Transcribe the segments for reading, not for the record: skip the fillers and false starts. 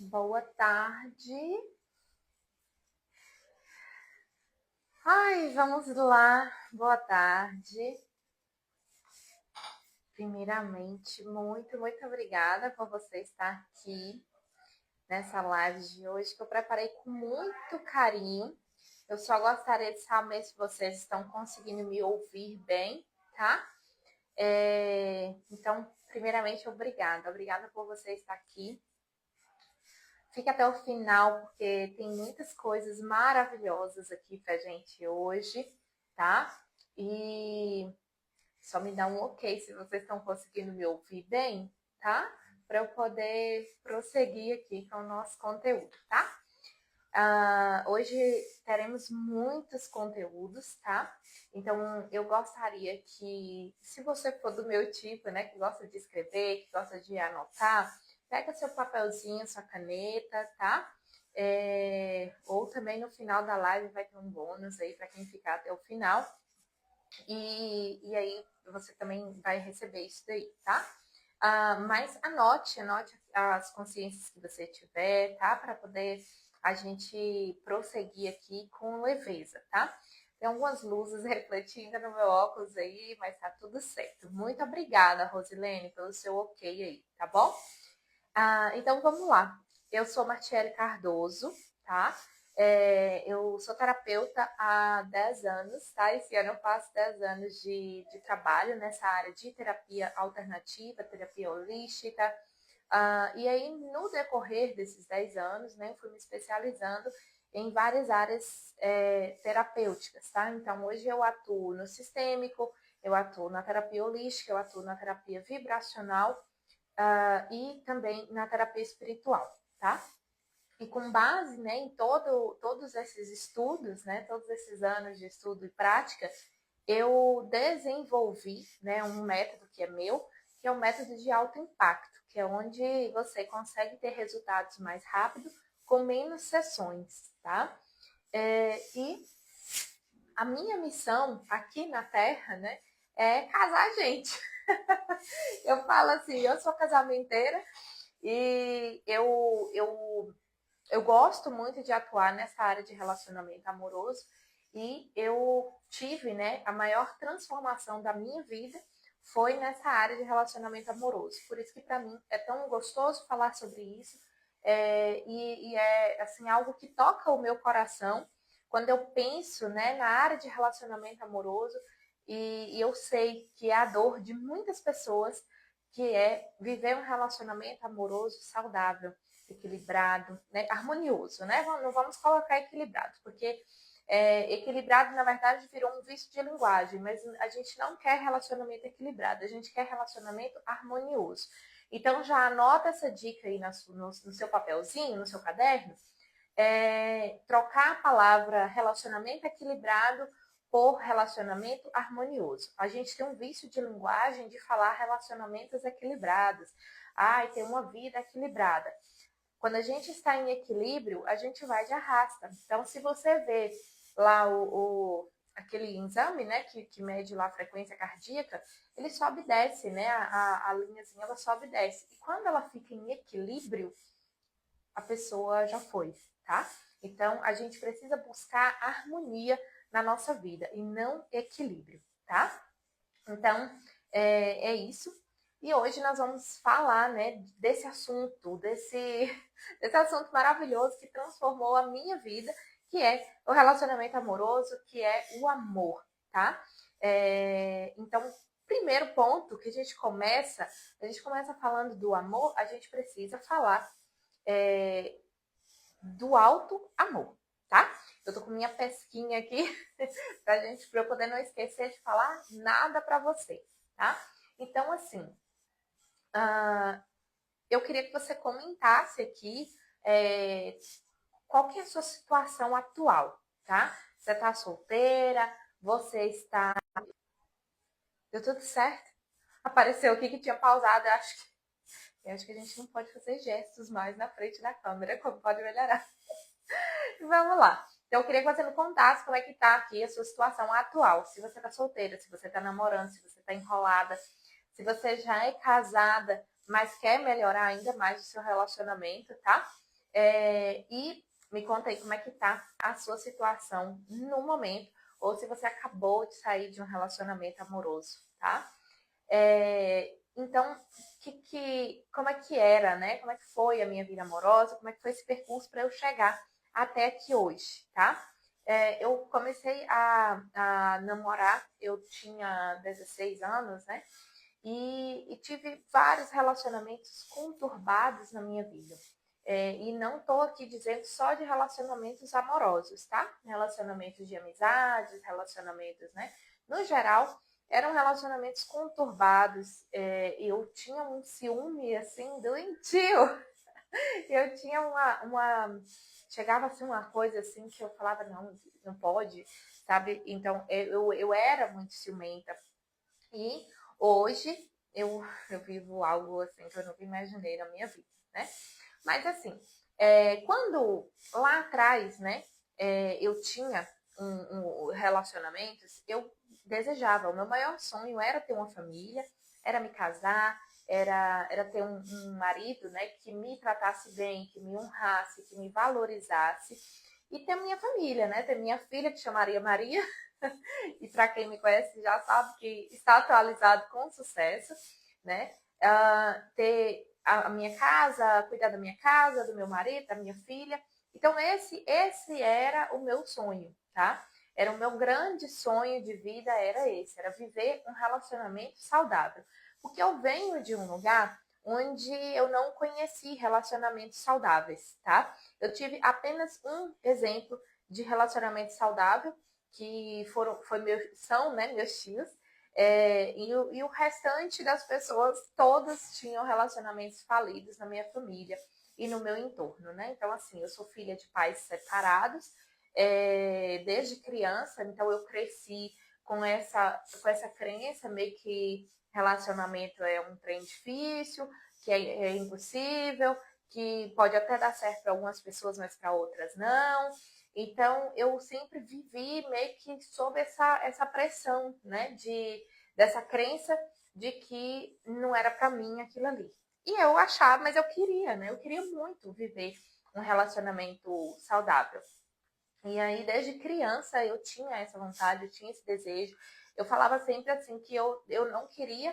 Boa tarde. Ai, vamos lá. Boa tarde. Primeiramente, muito obrigada por você estar aqui nessa live de hoje, que eu preparei com muito carinho. Eu só gostaria de saber se vocês estão conseguindo me ouvir bem, tá? Então, primeiramente, obrigada. Obrigada por você estar aqui. Fica até o final, porque tem muitas coisas maravilhosas aqui pra gente hoje, tá? E só me dá um ok se vocês estão conseguindo me ouvir bem, tá? Para eu poder prosseguir aqui com o nosso conteúdo, tá? Hoje teremos muitos conteúdos, tá? Então, eu gostaria que, se você for do meu tipo, né, que gosta de escrever, que gosta de anotar, pega seu papelzinho, sua caneta, tá? Ou também no final da live vai ter um bônus aí para quem ficar até o final. E aí você também vai receber isso daí, tá? Mas anote as consciências que você tiver, tá? Para poder a gente prosseguir aqui com leveza, tá? Tem algumas luzes refletindo no meu óculos aí, mas tá tudo certo. Muito obrigada, Rosilene, pelo seu ok aí, tá bom? Então vamos lá. Eu sou Martiele Cardoso, tá? Eu sou terapeuta há 10 anos, tá? Esse ano eu faço 10 anos de trabalho nessa área de terapia alternativa, terapia holística. E aí, no decorrer desses 10 anos, né, eu fui me especializando em várias áreas terapêuticas, tá? Então, hoje eu atuo no sistêmico, eu atuo na terapia holística, eu atuo na terapia vibracional e também na terapia espiritual, tá? E com base, né, em todos esses estudos, né, todos esses anos de estudo e prática, eu desenvolvi, né, um método que é meu, que é o método de alto impacto, que é onde você consegue ter resultados mais rápido com menos sessões, tá? E a minha missão aqui na Terra, né, é casar gente. Eu falo assim, eu sou casamenteira e eu gosto muito de atuar nessa área de relacionamento amoroso e eu tive, né, a maior transformação da minha vida foi nessa área de relacionamento amoroso. Por isso que para mim é tão gostoso falar sobre isso e é assim algo que toca o meu coração quando eu penso, né, na área de relacionamento amoroso e eu sei que é a dor de muitas pessoas que é viver um relacionamento amoroso saudável, equilibrado, né? Harmonioso, né? Não vamos colocar equilibrado, porque equilibrado, na verdade, virou um vício de linguagem, mas a gente não quer relacionamento equilibrado, a gente quer relacionamento harmonioso. Então, já anota essa dica aí no seu papelzinho, no seu caderno, trocar a palavra relacionamento equilibrado por relacionamento harmonioso. A gente tem um vício de linguagem de falar relacionamentos equilibrados. Ter uma vida equilibrada. Quando a gente está em equilíbrio, a gente vai de arrasta. Então, se você vê lá aquele exame, né, que mede lá a frequência cardíaca, ele sobe e desce, né? A linhazinha ela sobe e desce. E quando ela fica em equilíbrio, a pessoa já foi, tá? Então, a gente precisa buscar harmonia na nossa vida e não equilíbrio, tá? Então, é isso. E hoje nós vamos falar, né, desse assunto, desse assunto maravilhoso que transformou a minha vida, que é o relacionamento amoroso, que é o amor, tá? Então, primeiro ponto que a gente começa falando do amor, a gente precisa falar do alto amor, tá? Eu tô com minha pesquinha aqui pra eu poder não esquecer de falar nada para você, tá? Então, assim, eu queria que você comentasse aqui qual que é a sua situação atual, tá? Você tá solteira? Você está... Deu tudo certo? Apareceu aqui que tinha pausado, eu acho que a gente não pode fazer gestos mais na frente da câmera, como pode melhorar. Vamos lá. Então, eu queria que você me contasse como é que tá aqui a sua situação atual. Se você tá solteira, se você tá namorando, se você tá enrolada, se você já é casada, mas quer melhorar ainda mais o seu relacionamento, tá? E me conta aí como é que tá a sua situação no momento, ou se você acabou de sair de um relacionamento amoroso, tá? Então, como é que era, né? Como é que foi a minha vida amorosa? Como é que foi esse percurso para eu chegar até aqui hoje, tá? Eu comecei a namorar, eu tinha 16 anos, né? E tive vários relacionamentos conturbados na minha vida. E não estou aqui dizendo só de relacionamentos amorosos, tá? Relacionamentos de amizades, relacionamentos, né? No geral, eram relacionamentos conturbados. Eu tinha um ciúme, assim, doentio. Eu tinha chegava assim uma coisa assim que eu falava, não, não pode, sabe? Então, eu era muito ciumenta. E hoje eu vivo algo assim que eu nunca imaginei na minha vida, né? Mas assim, quando lá atrás, né, eu tinha relacionamentos, eu desejava, o meu maior sonho era ter uma família, era me casar, era ter um marido, né, que me tratasse bem, que me honrasse, que me valorizasse, e ter minha família, né, ter minha filha que chamaria Maria, e para quem me conhece já sabe que está atualizado com sucesso, né? Ter a minha casa, cuidar da minha casa, do meu marido, da minha filha. Então esse era o meu sonho, tá? Era o meu grande sonho de vida, era esse, era viver um relacionamento saudável. Porque eu venho de um lugar onde eu não conheci relacionamentos saudáveis, tá? Eu tive apenas um exemplo de relacionamento saudável, que são, né, meus tios, e o restante das pessoas, todas tinham relacionamentos falidos na minha família e no meu entorno, né? Então, assim, eu sou filha de pais separados, desde criança, então eu cresci com essa crença, meio que relacionamento é um trem difícil, que é impossível, que pode até dar certo para algumas pessoas, mas para outras não. Então, eu sempre vivi meio que sob essa pressão, né? Dessa crença de que não era para mim aquilo ali. E eu achava, mas eu queria, né? Eu queria muito viver um relacionamento saudável. E aí, desde criança, eu tinha essa vontade, eu tinha esse desejo. Eu falava sempre assim que eu não queria,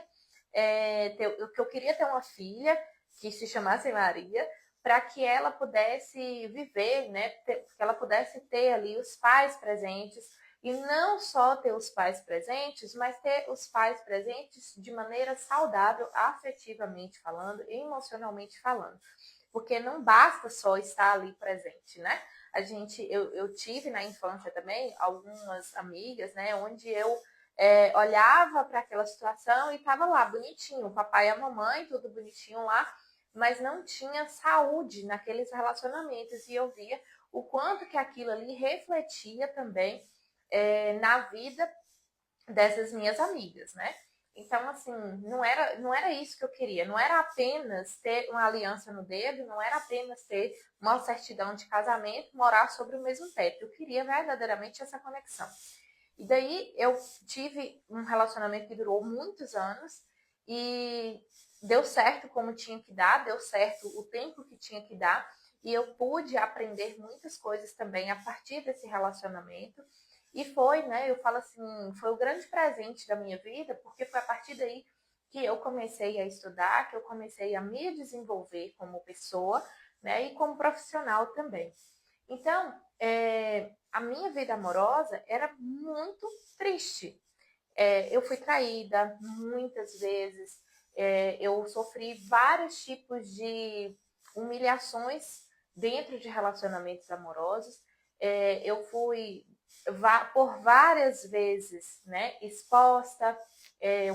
que eu queria ter uma filha que se chamasse Maria, para que ela pudesse viver, né? Que ela pudesse ter ali os pais presentes. E não só ter os pais presentes, mas ter os pais presentes de maneira saudável, afetivamente falando, emocionalmente falando. Porque não basta só estar ali presente, né? Eu tive na infância também algumas amigas, né, onde eu olhava para aquela situação e estava lá, bonitinho, o papai e a mamãe, tudo bonitinho lá, mas não tinha saúde naqueles relacionamentos. E eu via o quanto que aquilo ali refletia também na vida dessas minhas amigas, né? Então, assim, não era isso que eu queria. Não era apenas ter uma aliança no dedo, não era apenas ter uma certidão de casamento, morar sobre o mesmo teto. Eu queria verdadeiramente essa conexão. E daí eu tive um relacionamento que durou muitos anos e deu certo como tinha que dar, deu certo o tempo que tinha que dar. E eu pude aprender muitas coisas também a partir desse relacionamento. E foi, né? Eu falo assim, foi o grande presente da minha vida, porque foi a partir daí que eu comecei a estudar, que eu comecei a me desenvolver como pessoa, né? E como profissional também. Então, a minha vida amorosa era muito triste. Eu fui traída muitas vezes, eu sofri vários tipos de humilhações dentro de relacionamentos amorosos. Eu fui por várias vezes, né, exposta,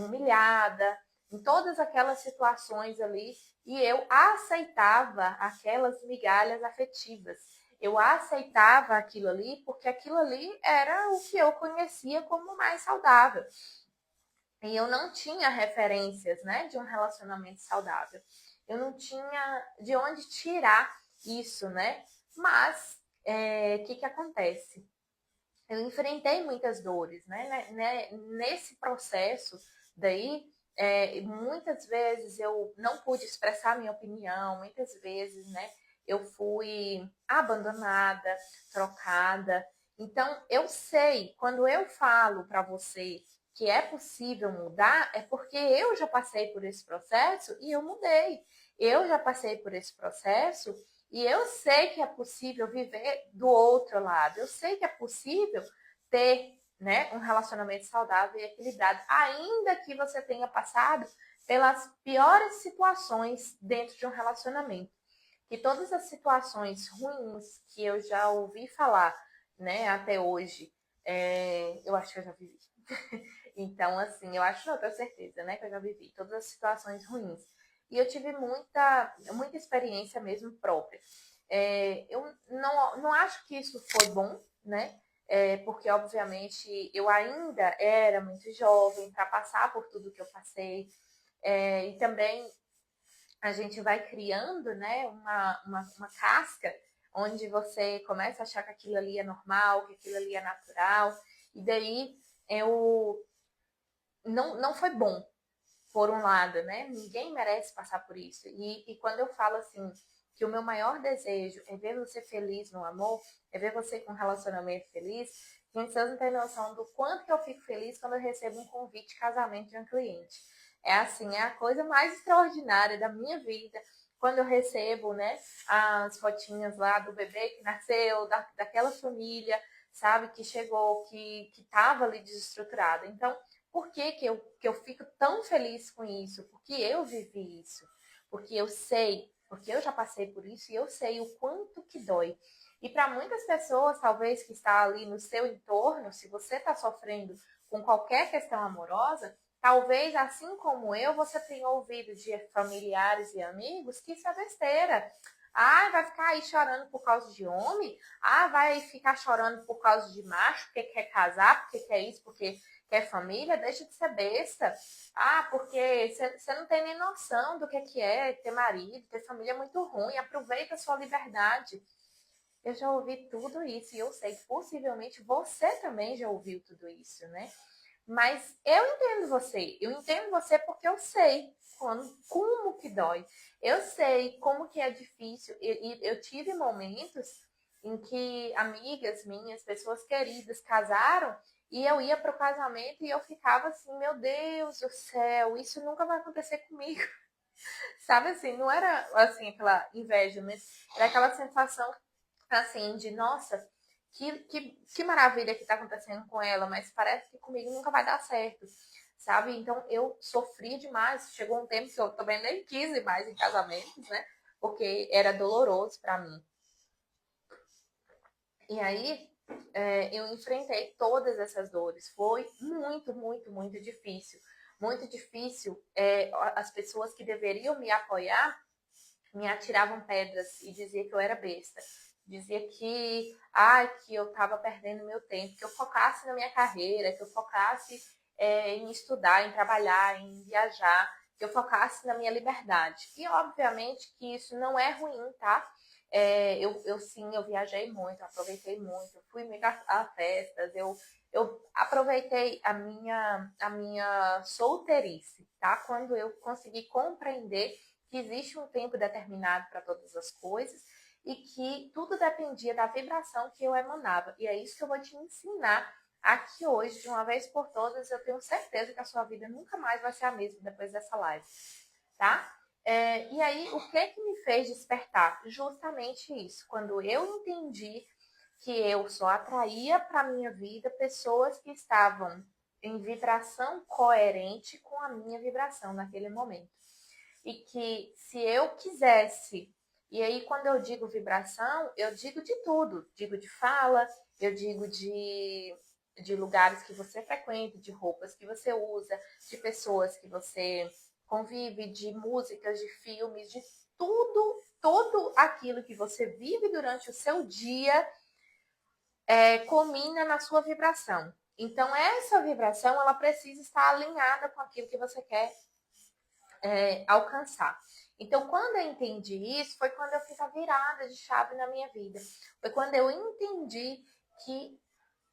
humilhada, em todas aquelas situações ali, e eu aceitava aquelas migalhas afetivas. Eu aceitava aquilo ali porque aquilo ali era o que eu conhecia como mais saudável. E eu não tinha referências, né, de um relacionamento saudável. Eu não tinha de onde tirar isso, né? Mas o que acontece? Eu enfrentei muitas dores, né? Nesse processo daí, muitas vezes eu não pude expressar minha opinião, muitas vezes, né? eu fui abandonada, trocada. Então, eu sei, quando eu falo para você que é possível mudar, é porque eu já passei por esse processo e eu mudei. Eu já passei por esse processo e eu sei que é possível viver do outro lado. Eu sei que é possível ter, né, um relacionamento saudável e equilibrado, ainda que você tenha passado pelas piores situações dentro de um relacionamento. Que todas as situações ruins que eu já ouvi falar, né, até hoje, eu acho que eu já vivi. Então, assim, eu acho, não, tenho certeza, né, que eu já vivi todas as situações ruins. E eu tive muita experiência mesmo própria. Eu não acho que isso foi bom, né? Porque, obviamente, eu ainda era muito jovem para passar por tudo que eu passei. E também a gente vai criando, né, uma casca onde você começa a achar que aquilo ali é normal, que aquilo ali é natural. E daí eu não foi bom, por um lado, né? Ninguém merece passar por isso. E quando eu falo assim, que o meu maior desejo é ver você feliz no amor, é ver você com um relacionamento feliz, gente, vocês não têm noção do quanto que eu fico feliz quando eu recebo um convite de casamento de um cliente. É assim, é a coisa mais extraordinária da minha vida. Quando eu recebo, né, as fotinhas lá do bebê que nasceu, daquela família, sabe, que chegou, que estava ali desestruturada. Então, por que eu fico tão feliz com isso? Porque eu vivi isso. Porque eu sei, porque eu já passei por isso e eu sei o quanto que dói. E para muitas pessoas, talvez que está ali no seu entorno, se você está sofrendo com qualquer questão amorosa, talvez assim como eu, você tenha ouvido de familiares e amigos que isso é besteira. Ah, vai ficar aí chorando por causa de homem? Ah, vai ficar chorando por causa de macho, porque quer casar, porque quer isso, porque quer família, deixa de ser besta. Ah, porque você não tem nem noção do que é ter marido, ter família é muito ruim, aproveita a sua liberdade. Eu já ouvi tudo isso e eu sei que possivelmente você também já ouviu tudo isso, né? Mas eu entendo você porque eu sei como que dói. Eu sei como que é difícil. E eu tive momentos em que amigas minhas, pessoas queridas, casaram e eu ia para o casamento e eu ficava assim, meu Deus do céu, isso nunca vai acontecer comigo. Sabe assim, não era assim aquela inveja, mas era aquela sensação assim de nossa, que maravilha que está acontecendo com ela, mas parece que comigo nunca vai dar certo, sabe? Então eu sofri demais. Chegou um tempo que eu também nem quis ir mais em casamentos, né? Porque era doloroso para mim. E aí eu enfrentei todas essas dores. Foi muito difícil. Muito difícil. As pessoas que deveriam me apoiar me atiravam pedras e dizia que eu era besta. Dizia que eu estava perdendo meu tempo, que eu focasse na minha carreira, que eu focasse em estudar, em trabalhar, em viajar, que eu focasse na minha liberdade. E obviamente que isso não é ruim, tá? Eu viajei muito, aproveitei muito, fui muito a festas, eu aproveitei a minha solteirice, tá? Quando eu consegui compreender que existe um tempo determinado para todas as coisas e que tudo dependia da vibração que eu emanava. E é isso que eu vou te ensinar aqui hoje, de uma vez por todas. Eu tenho certeza que a sua vida nunca mais vai ser a mesma depois dessa live, tá? E aí, o que me fez despertar? Justamente isso. Quando eu entendi que eu só atraía para minha vida pessoas que estavam em vibração coerente com a minha vibração naquele momento. E que se eu quisesse, e aí quando eu digo vibração, eu digo de tudo, digo de fala, eu digo de lugares que você frequenta, de roupas que você usa, de pessoas que você convive, de músicas, de filmes, de tudo aquilo que você vive durante o seu dia culmina na sua vibração. Então, essa vibração, ela precisa estar alinhada com aquilo que você quer alcançar. Então, quando eu entendi isso, foi quando eu fiz a virada de chave na minha vida. Foi quando eu entendi que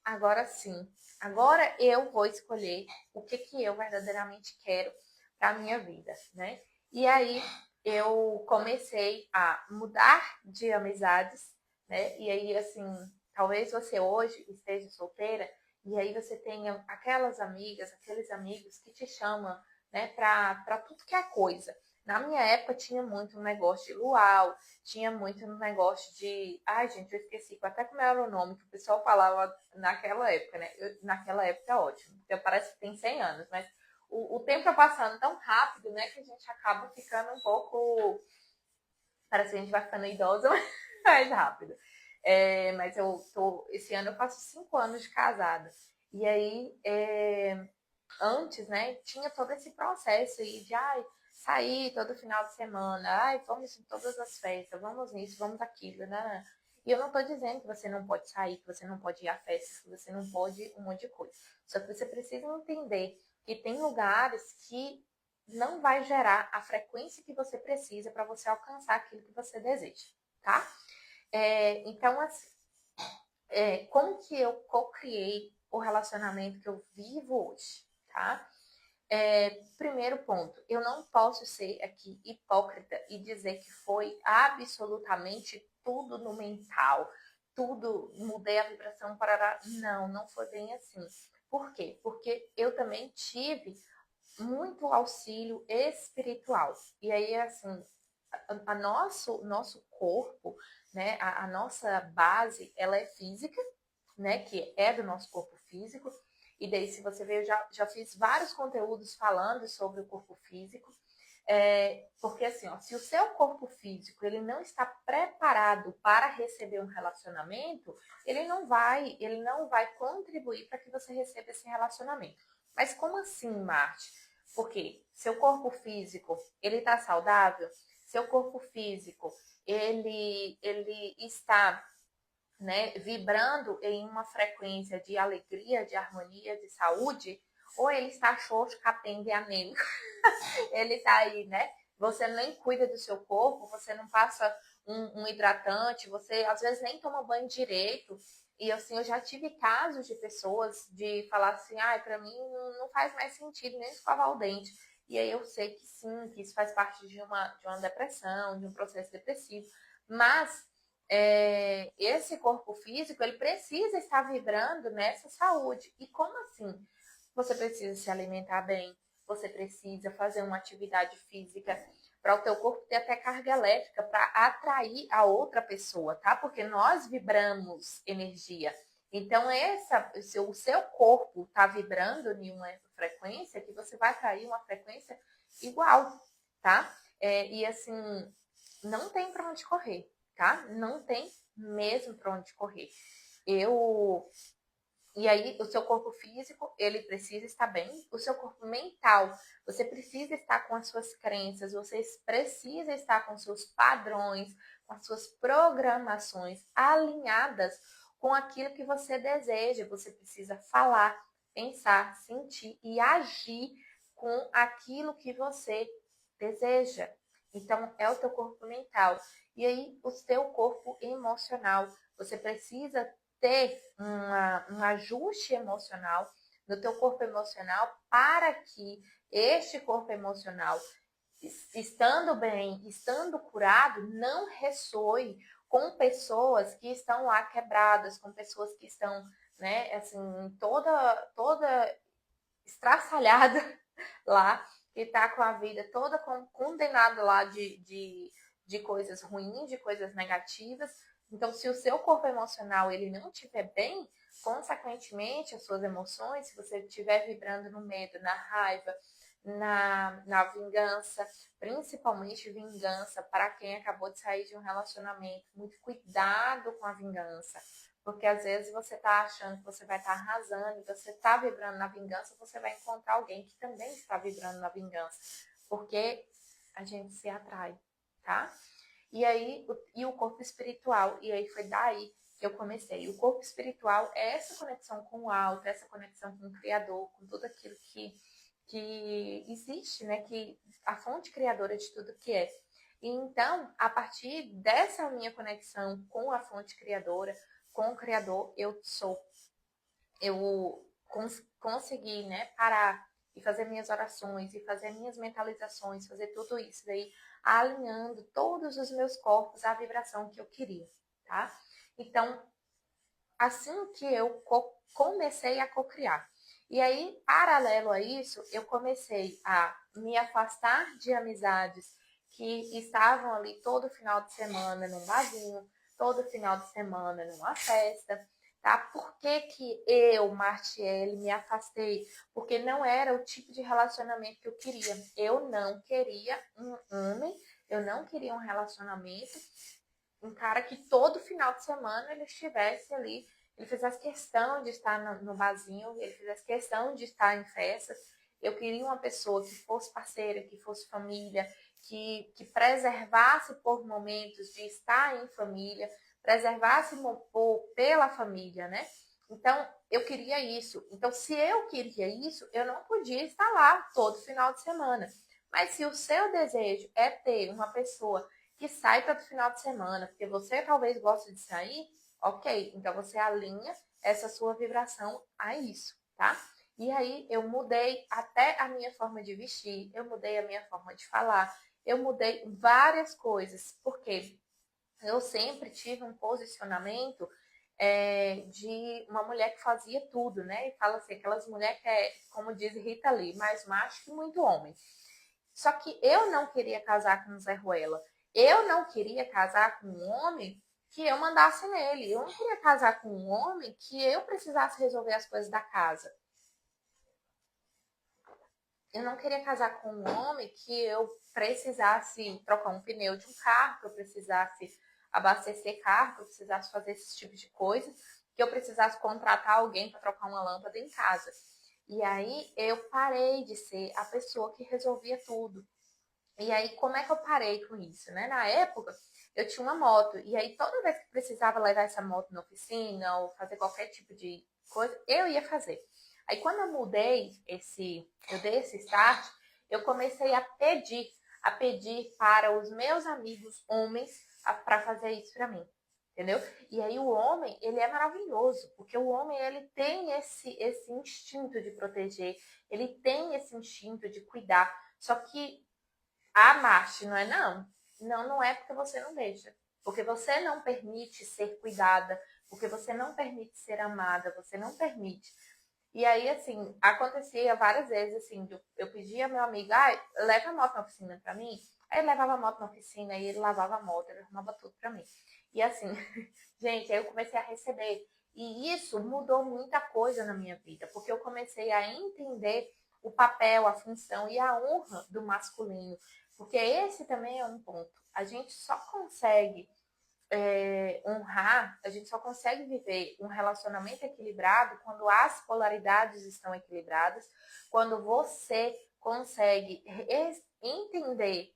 agora sim, agora eu vou escolher o que eu verdadeiramente quero para a minha vida, né? E aí eu comecei a mudar de amizades, né? E aí, assim, talvez você hoje esteja solteira e aí você tenha aquelas amigas, aqueles amigos que te chamam, né, para tudo que é coisa. Na minha época tinha muito um negócio de luau, tinha muito um negócio de. Ai, gente, eu esqueci até como era o nome que o pessoal falava naquela época, né? Naquela época é ótimo, porque parece que tem 100 anos, mas o tempo tá passando tão rápido, né, que a gente acaba ficando um pouco. Parece que a gente vai ficando idosa mais rápido. Mas esse ano eu faço 5 anos de casada. E aí, antes, né, tinha todo esse processo aí de sair todo final de semana, vamos em todas as festas, vamos nisso, vamos aquilo, né? E eu não tô dizendo que você não pode sair, que você não pode ir a festas, que você não pode um monte de coisa. Só que você precisa entender que tem lugares que não vai gerar a frequência que você precisa para você alcançar aquilo que você deseja, tá? Então, assim, como que eu co-criei o relacionamento que eu vivo hoje, tá? Primeiro ponto, eu não posso ser aqui hipócrita e dizer que foi absolutamente tudo no mental, tudo, mudei a vibração para. Não, não foi bem assim. Por quê? Porque eu também tive muito auxílio espiritual. E aí, assim, nosso corpo, né, a nossa base, ela é física, né, que é do nosso corpo físico. E daí, se você ver, eu já fiz vários conteúdos falando sobre o corpo físico. Porque assim, ó, se o seu corpo físico ele não está preparado para receber um relacionamento, ele não vai contribuir para que você receba esse relacionamento. Mas como assim, Marte? Porque seu corpo físico ele está saudável, seu corpo físico ele está, né, vibrando em uma frequência de alegria, de harmonia, de saúde, ou ele está xoxo, capenga e anêmico. Ele tá aí, né? Você nem cuida do seu corpo, você não passa um hidratante, você às vezes nem toma banho direito. E assim, eu já tive casos de pessoas de falar assim, para mim não faz mais sentido nem escovar o dente. E aí eu sei que sim, que isso faz parte de uma depressão, de um processo depressivo. Mas esse corpo físico, ele precisa estar vibrando nessa saúde. E como assim? Você precisa se alimentar bem, você precisa fazer uma atividade física para o teu corpo ter até carga elétrica para atrair a outra pessoa, tá? Porque nós vibramos energia. Então, o seu corpo está vibrando em uma frequência que você vai atrair uma frequência igual, tá? E assim, não tem para onde correr, tá? Não tem mesmo para onde correr. E aí, o seu corpo físico, ele precisa estar bem. O seu corpo mental, você precisa estar com as suas crenças, você precisa estar com seus padrões, com as suas programações alinhadas com aquilo que você deseja. Você precisa falar, pensar, sentir e agir com aquilo que você deseja. Então, é o teu corpo mental. E aí, o seu corpo emocional, você precisa ter um ajuste emocional no teu corpo emocional para que este corpo emocional, estando bem, estando curado, não ressoe com pessoas que estão lá quebradas, com pessoas que estão, né, assim, toda estraçalhada lá, que está com a vida toda condenada lá de coisas ruins, de coisas negativas. Então, se o seu corpo emocional ele não estiver bem, consequentemente, as suas emoções, se você estiver vibrando no medo, na raiva, na vingança, principalmente vingança para quem acabou de sair de um relacionamento, muito cuidado com a vingança. Porque às vezes você está achando que você vai estar arrasando, você está vibrando na vingança, você vai encontrar alguém que também está vibrando na vingança. Porque a gente se atrai, tá? E aí, o corpo espiritual, e aí foi daí que eu comecei. O corpo espiritual é essa conexão com o alto, essa conexão com o Criador, com tudo aquilo que existe, né? Que a fonte criadora de tudo que é. E então, a partir dessa minha conexão com a fonte criadora, com o Criador, eu consegui, né, parar e fazer minhas orações, e fazer minhas mentalizações, fazer tudo isso daí, alinhando todos os meus corpos à vibração que eu queria, tá? Então, assim que eu comecei a cocriar. E aí, paralelo a isso, eu comecei a me afastar de amizades que estavam ali todo final de semana num barzinho, todo final de semana numa festa, tá? Por que que eu, Martiele, me afastei? Porque não era o tipo de relacionamento que eu queria. Eu não queria um homem, eu não queria um relacionamento, um cara que todo final de semana ele estivesse ali, ele fizesse questão de estar no barzinho, ele fizesse questão de estar em festas. Eu queria uma pessoa que fosse parceira, que fosse família, que preservasse por momentos de estar em família, preservasse pela família, né? Então, eu queria isso. Então, se eu queria isso, eu não podia estar lá todo final de semana. Mas se o seu desejo é ter uma pessoa que sai todo final de semana, porque você talvez goste de sair, ok, então você alinha essa sua vibração a isso, tá? E aí eu mudei até a minha forma de vestir, eu mudei a minha forma de falar, eu mudei várias coisas, porque eu sempre tive um posicionamento de uma mulher que fazia tudo, né? E fala assim, aquelas mulheres que é, como diz Rita Lee, mais macho que muito homem. Só que eu não queria casar com o Zé Ruela. Eu não queria casar com um homem que eu mandasse nele. Eu não queria casar com um homem que eu precisasse resolver as coisas da casa. Eu não queria casar com um homem que eu precisasse trocar um pneu de um carro, que eu precisasse abastecer carro, que eu precisasse fazer esse tipo de coisa, que eu precisasse contratar alguém para trocar uma lâmpada em casa. E aí eu parei de ser a pessoa que resolvia tudo. E aí, como é que eu parei com isso, né? Na época, eu tinha uma moto. E aí, toda vez que precisava levar essa moto na oficina ou fazer qualquer tipo de coisa, eu ia fazer. Aí, quando eu dei esse start, eu comecei a pedir para os meus amigos homens para fazer isso para mim. Entendeu? E aí o homem, ele é maravilhoso, porque o homem, ele tem esse instinto de proteger, ele tem esse instinto de cuidar. Só que Marte, não é não? Não, não é porque você não deixa. Porque você não permite ser cuidada, porque você não permite ser amada, você não permite. E aí, assim, acontecia várias vezes, assim, eu pedia ao meu amigo, leva a moto na oficina pra mim. Aí ele levava a moto na oficina e ele lavava a moto, ele arrumava tudo pra mim. E assim, gente, aí eu comecei a receber. E isso mudou muita coisa na minha vida, porque eu comecei a entender o papel, a função e a honra do masculino. Porque esse também é um ponto. A gente só consegue honrar, a gente só consegue viver um relacionamento equilibrado quando as polaridades estão equilibradas, quando você consegue entender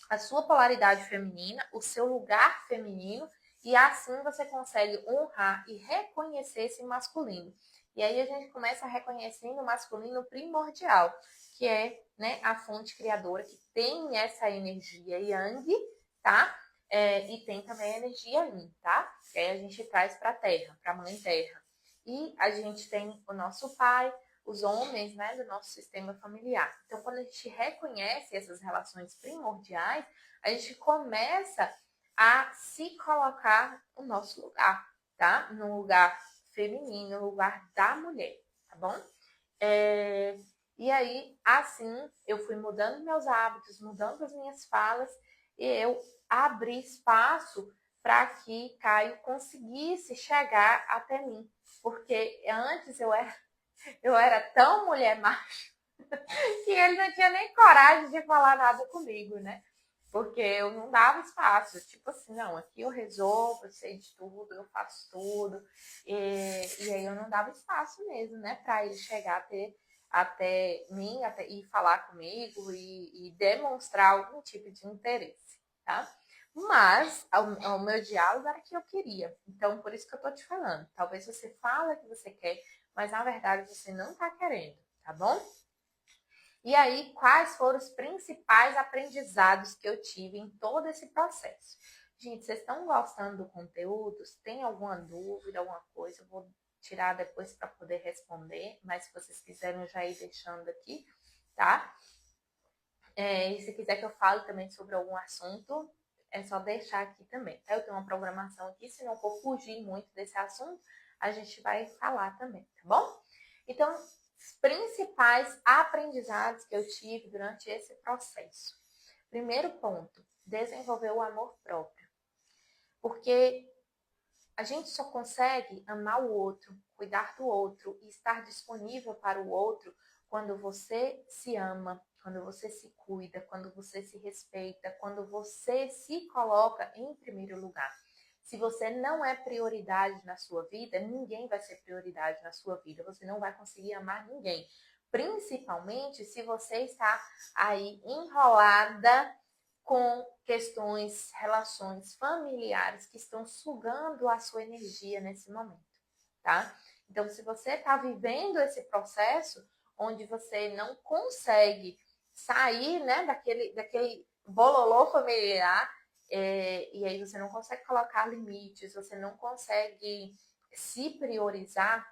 a sua polaridade feminina, o seu lugar feminino, e assim você consegue honrar e reconhecer esse masculino. E aí a gente começa reconhecendo o masculino primordial, que é, né, a fonte criadora, que tem essa energia yang, tá? E tem também a energia yin, tá? Que aí a gente traz para a terra, para a mãe terra. E a gente tem o nosso pai, os homens, né, do nosso sistema familiar. Então, quando a gente reconhece essas relações primordiais, a gente começa a se colocar no nosso lugar, tá? No lugar feminino, no lugar da mulher, tá bom? E aí, assim, eu fui mudando meus hábitos, mudando as minhas falas, e eu abri espaço para que Caio conseguisse chegar até mim. Porque antes eu era tão mulher macho que ele não tinha nem coragem de falar nada comigo, né? Porque eu não dava espaço. Tipo assim, não, aqui eu resolvo, eu sei de tudo, eu faço tudo. E aí eu não dava espaço mesmo, né? Pra ele chegar até mim e falar comigo e demonstrar algum tipo de interesse, tá? Mas o meu diálogo era que eu queria. Então, por isso que eu tô te falando. Talvez você fala que você quer, mas na verdade você não tá querendo, tá bom? E aí, quais foram os principais aprendizados que eu tive em todo esse processo? Gente, vocês estão gostando do conteúdo? Se tem alguma dúvida, alguma coisa, eu vou tirar depois para poder responder, mas se vocês quiserem eu já ir deixando aqui, tá? E se quiser que eu fale também sobre algum assunto, é só deixar aqui também, tá? Eu tenho uma programação aqui, se não for fugir muito desse assunto, a gente vai falar também, tá bom? Então, os principais aprendizados que eu tive durante esse processo. Primeiro ponto, desenvolver o amor próprio. Porque a gente só consegue amar o outro, cuidar do outro e estar disponível para o outro quando você se ama, quando você se cuida, quando você se respeita, quando você se coloca em primeiro lugar. Se você não é prioridade na sua vida, ninguém vai ser prioridade na sua vida. Você não vai conseguir amar ninguém. Principalmente se você está aí enrolada com questões, relações familiares que estão sugando a sua energia nesse momento, tá? Então, se você está vivendo esse processo onde você não consegue sair, né, daquele bololô familiar, e aí você não consegue colocar limites, você não consegue se priorizar,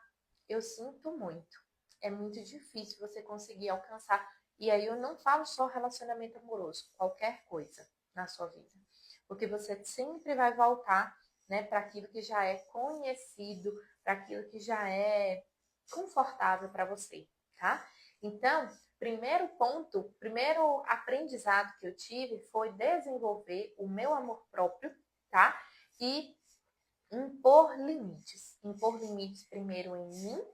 eu sinto muito. É muito difícil você conseguir alcançar. E aí eu não falo só relacionamento amoroso, qualquer coisa na sua vida. Porque você sempre vai voltar, né, para aquilo que já é conhecido, para aquilo que já é confortável para você, tá? Então, primeiro ponto, primeiro aprendizado que eu tive foi desenvolver o meu amor próprio, tá? E impor limites. Impor limites primeiro em mim,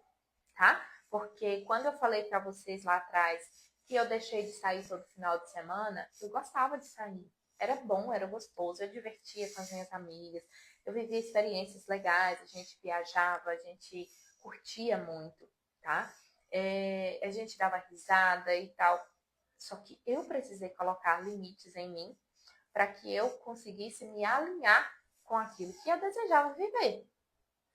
tá? Porque quando eu falei para vocês lá atrás que eu deixei de sair todo final de semana, eu gostava de sair. Era bom, era gostoso, eu divertia com as minhas amigas, eu vivia experiências legais, a gente viajava, a gente curtia muito, tá? A gente dava risada e tal. Só que eu precisei colocar limites em mim para que eu conseguisse me alinhar com aquilo que eu desejava viver,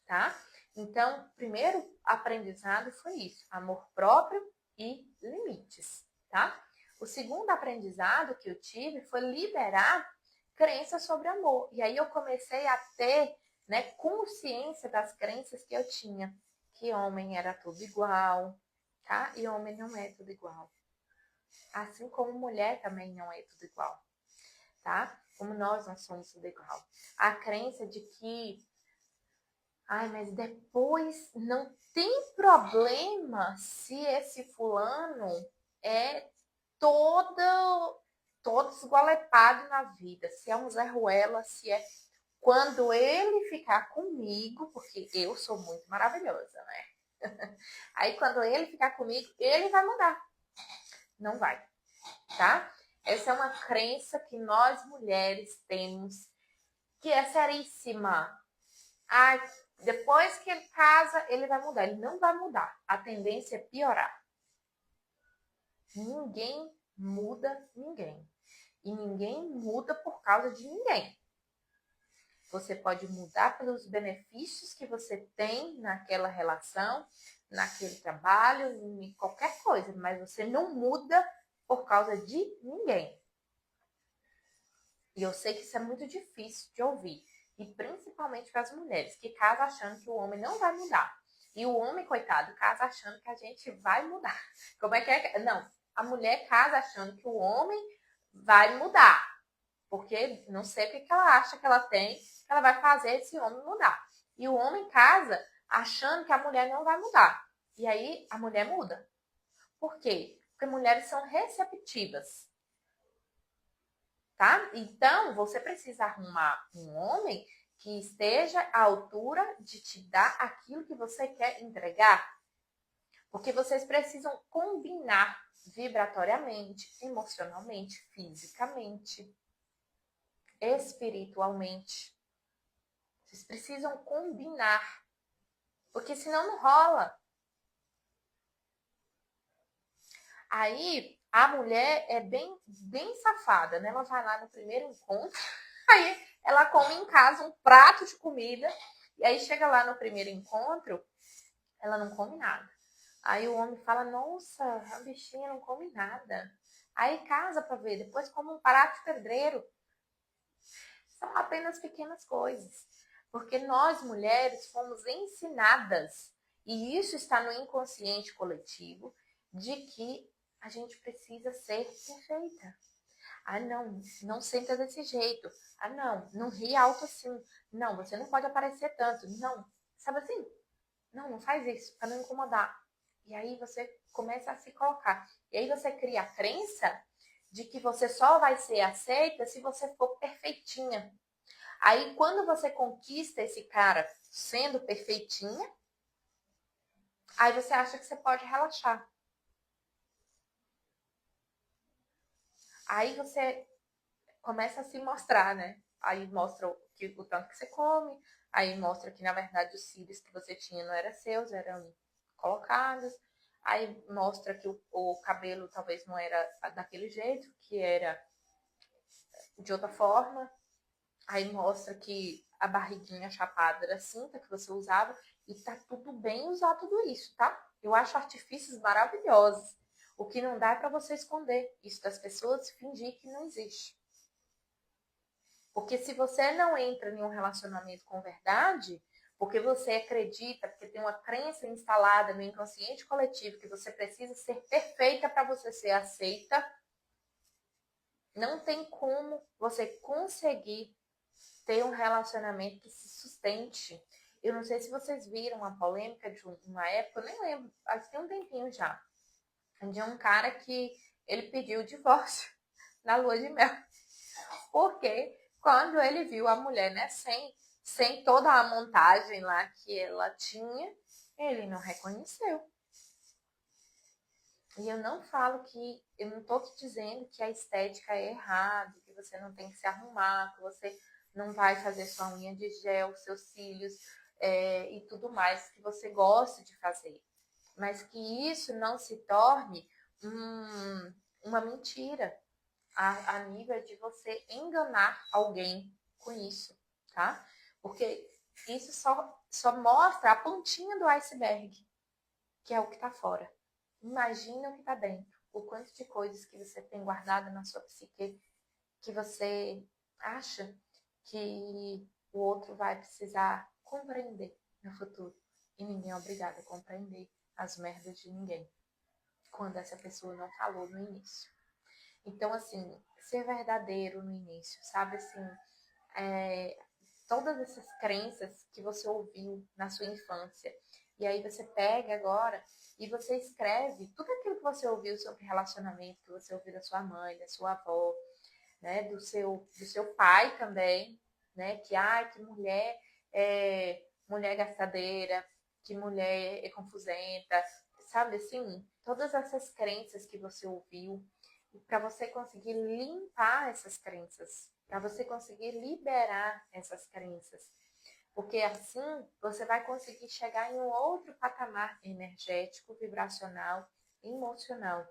tá? Então, primeiro aprendizado foi isso, amor próprio e limites, tá? O segundo aprendizado que eu tive foi liberar crenças sobre amor. E aí eu comecei a ter, né, consciência das crenças que eu tinha, que homem era tudo igual, tá? E homem não é tudo igual. Assim como mulher também não é tudo igual, tá? Como nós não somos tudo igual. A crença de que ai, mas depois não tem problema se esse fulano é todo esgualepado na vida, se é um Zé Ruela, se é quando ele ficar comigo, porque eu sou muito maravilhosa, né? Aí quando ele ficar comigo, ele vai mudar. Não vai, tá? Essa é uma crença que nós mulheres temos, que é seríssima. Ai, depois que ele casa, ele vai mudar. Ele não vai mudar. A tendência é piorar. Ninguém muda ninguém. E ninguém muda por causa de ninguém. Você pode mudar pelos benefícios que você tem naquela relação, naquele trabalho, em qualquer coisa, mas você não muda por causa de ninguém. E eu sei que isso é muito difícil de ouvir. E principalmente para as mulheres, que casam achando que o homem não vai mudar. E o homem, coitado, casa achando que a gente vai mudar. Como é que é? Não, a mulher casa achando que o homem vai mudar. Porque não sei o que ela acha que ela tem, que ela vai fazer esse homem mudar. E o homem casa achando que a mulher não vai mudar. E aí a mulher muda. Por quê? Porque mulheres são receptivas. Tá? Então, você precisa arrumar um homem que esteja à altura de te dar aquilo que você quer entregar. Porque vocês precisam combinar vibratoriamente, emocionalmente, fisicamente, espiritualmente. Vocês precisam combinar. Porque senão não rola. Aí, a mulher é bem safada, né? Ela vai lá no primeiro encontro, aí ela come em casa um prato de comida, e aí chega lá no primeiro encontro, ela não come nada. Aí o homem fala, nossa, a bichinha não come nada. Aí casa pra ver, depois come um prato de pedreiro. São apenas pequenas coisas. Porque nós, mulheres, fomos ensinadas E isso está no inconsciente coletivo de que a gente precisa ser perfeita. Ah, não senta desse jeito. Ah, não ri alto assim. Não, você não pode aparecer tanto. Não, sabe assim? Não faz isso, para não incomodar. E aí você começa a se colocar. E aí você cria a crença de que você só vai ser aceita se você for perfeitinha. Aí quando você conquista esse cara sendo perfeitinha, aí você acha que você pode relaxar. Aí você começa a se mostrar, né? Aí mostra o tanto que você come, aí mostra que, na verdade, os cílios que você tinha não eram seus, eram colocados. Aí mostra que o cabelo talvez não era daquele jeito, que era de outra forma. Aí mostra que a barriguinha chapada era a cinta que você usava. E tá tudo bem usar tudo isso, tá? Eu acho artifícios maravilhosos. O que não dá é para você esconder isso das pessoas, fingir que não existe. Porque se você não entra em um relacionamento com verdade, porque você acredita, porque tem uma crença instalada no inconsciente coletivo que você precisa ser perfeita para você ser aceita, não tem como você conseguir ter um relacionamento que se sustente. Eu não sei se vocês viram a polêmica de uma época, eu nem lembro, acho que tem um tempinho já, de um cara que ele pediu o divórcio na lua de mel. Porque quando ele viu a mulher, né, sem toda a montagem lá que ela tinha, ele não reconheceu. E eu não falo que, eu não tô te dizendo que a estética é errado, que você não tem que se arrumar, que você não vai fazer sua unha de gel, seus cílios e tudo mais que você gosta de fazer. Mas que isso não se torne uma mentira a nível de você enganar alguém com isso, tá? Porque isso só mostra a pontinha do iceberg, que é o que tá fora. Imagina o que tá dentro. O quanto de coisas que você tem guardado na sua psique que você acha que o outro vai precisar compreender no futuro. E ninguém é obrigado a compreender as merdas de ninguém quando essa pessoa não falou no início. Então, assim, ser verdadeiro no início, sabe? Assim, todas essas crenças que você ouviu na sua infância. E aí você pega agora e você escreve tudo aquilo que você ouviu sobre relacionamento, que você ouviu da sua mãe, da sua avó, né? Do seu pai também, né? Que mulher é mulher gastadeira, que mulher é confusenta, sabe assim? Todas essas crenças que você ouviu, para você conseguir limpar essas crenças, para você conseguir liberar essas crenças. Porque assim você vai conseguir chegar em um outro patamar energético, vibracional, emocional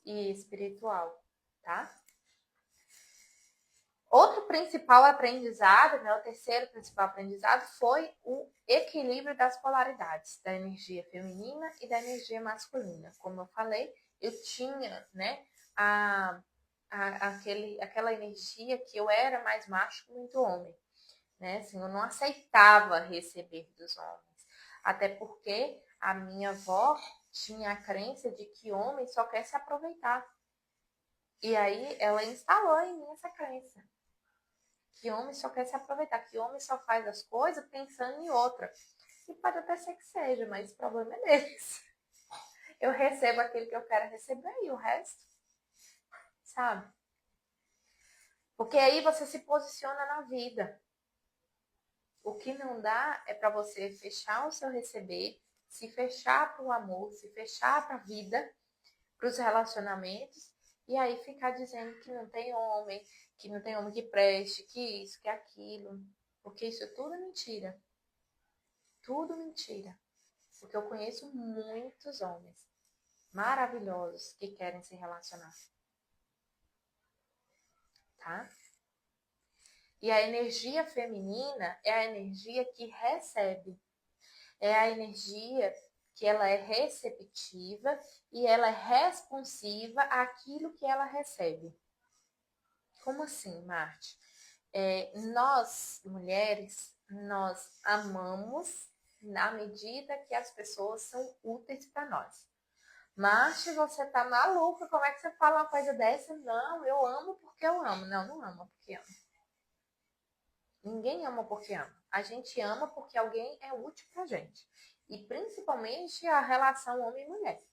e espiritual, tá? Outro principal aprendizado, né, o terceiro principal aprendizado foi o equilíbrio das polaridades, da energia feminina e da energia masculina. Como eu falei, eu tinha, né, aquela energia que eu era mais macho que muito homem, né? Assim, eu não aceitava receber dos homens, até porque a minha avó tinha a crença de que homem só quer se aproveitar. E aí ela instalou em mim essa crença. Que homem só quer se aproveitar, que homem só faz as coisas pensando em outra. E pode até ser que seja, mas o problema é deles. Eu recebo aquilo que eu quero receber e o resto, sabe? Porque aí você se posiciona na vida. O que não dá é para você fechar o seu receber, se fechar para o amor, se fechar para a vida, para os relacionamentos, e aí ficar dizendo que não tem homem que preste, que isso, que aquilo. Porque isso tudo é mentira. Tudo mentira. Porque eu conheço muitos homens maravilhosos que querem se relacionar, tá? E a energia feminina é a energia que recebe. É a energia que ela é receptiva e ela é responsiva àquilo que ela recebe. Como assim, Marte? Nós, mulheres, nós amamos, na medida que as pessoas são úteis para nós. Mas você tá maluca, como é que você fala uma coisa dessa? Não, eu amo porque eu amo. Não, não ama porque ama. Ninguém ama porque ama. A gente ama porque alguém é útil pra gente. E principalmente a relação homem e mulher.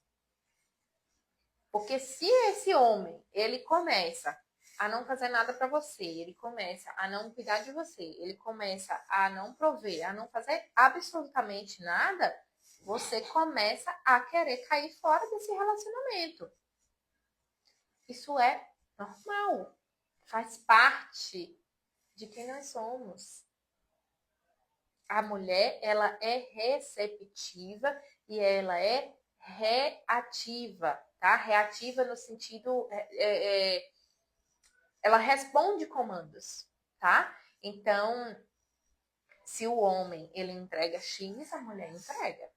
Porque se esse homem, ele começa a não fazer nada para você, ele começa a não cuidar de você, ele começa a não prover, a não fazer absolutamente nada, você começa a querer cair fora desse relacionamento. Isso é normal, faz parte de quem nós somos. A mulher, ela é receptiva e ela é reativa, tá? Reativa no sentido, ela responde comandos, tá? Então, se o homem, ele entrega X, a mulher entrega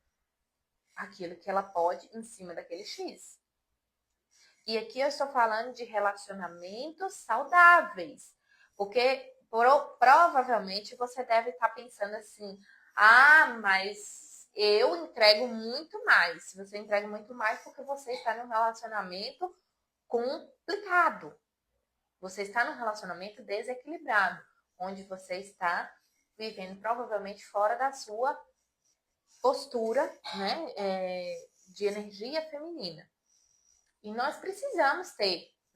aquilo que ela pode em cima daquele X. E aqui eu estou falando de relacionamentos saudáveis, porque provavelmente você deve estar pensando assim, mas eu entrego muito mais. Você entrega muito mais porque você está num relacionamento complicado. Você está num relacionamento desequilibrado, onde você está vivendo provavelmente fora da sua postura, né, de energia feminina. E nós precisamos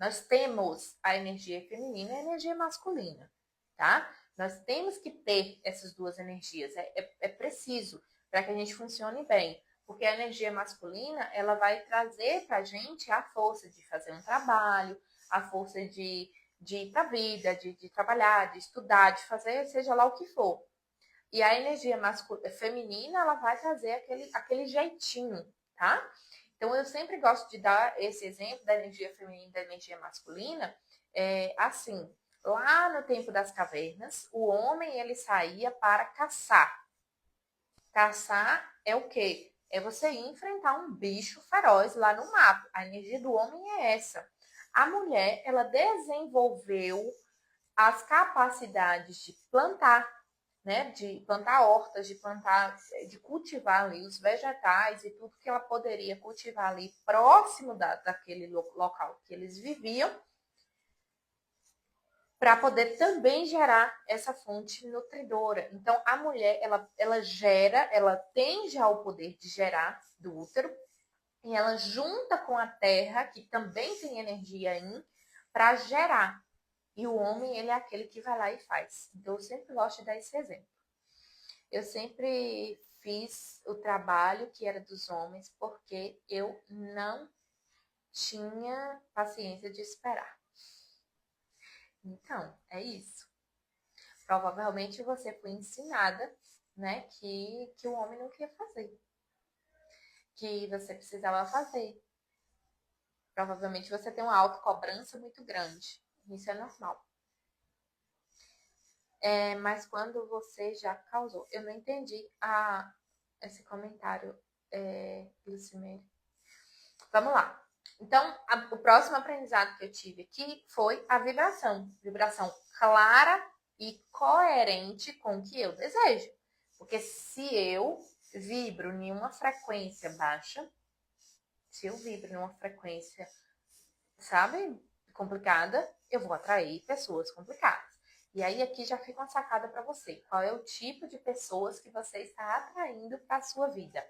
nós temos a energia feminina e a energia masculina, tá? Nós temos que ter essas duas energias, é preciso para que a gente funcione bem. Porque a energia masculina, ela vai trazer para a gente a força de fazer um trabalho, a força de ir para a vida, de trabalhar, de estudar, de fazer seja lá o que for. E a energia feminina, ela vai trazer aquele jeitinho, tá? Então, eu sempre gosto de dar esse exemplo da energia feminina e da energia masculina, assim, lá no tempo das cavernas, o homem, ele saía para caçar. Caçar é o quê? É você ir enfrentar um bicho feroz lá no mato. A energia do homem é essa. A mulher, ela desenvolveu as capacidades de plantar, né, de plantar hortas, de cultivar ali os vegetais e tudo que ela poderia cultivar ali próximo daquele local que eles viviam, para poder também gerar essa fonte nutridora. Então, a mulher, ela tem já o poder de gerar do útero, e ela junta com a terra, que também tem energia para gerar. E o homem, ele é aquele que vai lá e faz. Então, eu sempre gosto de dar esse exemplo. Eu sempre fiz o trabalho que era dos homens porque eu não tinha paciência de esperar. Então, é isso. Provavelmente você foi ensinada, né, que o homem não queria fazer. Que você precisava fazer. Provavelmente você tem uma autocobrança muito grande. Isso é normal. Mas quando você já causou... Eu não entendi esse comentário, Lucimeire. Vamos lá. Então, o próximo aprendizado que eu tive aqui foi a vibração. Vibração clara e coerente com o que eu desejo. Porque se eu vibro em uma frequência baixa, se eu vibro em uma frequência, sabe, complicada, eu vou atrair pessoas complicadas. E aí aqui já fica uma sacada para você. Qual é o tipo de pessoas que você está atraindo para a sua vida?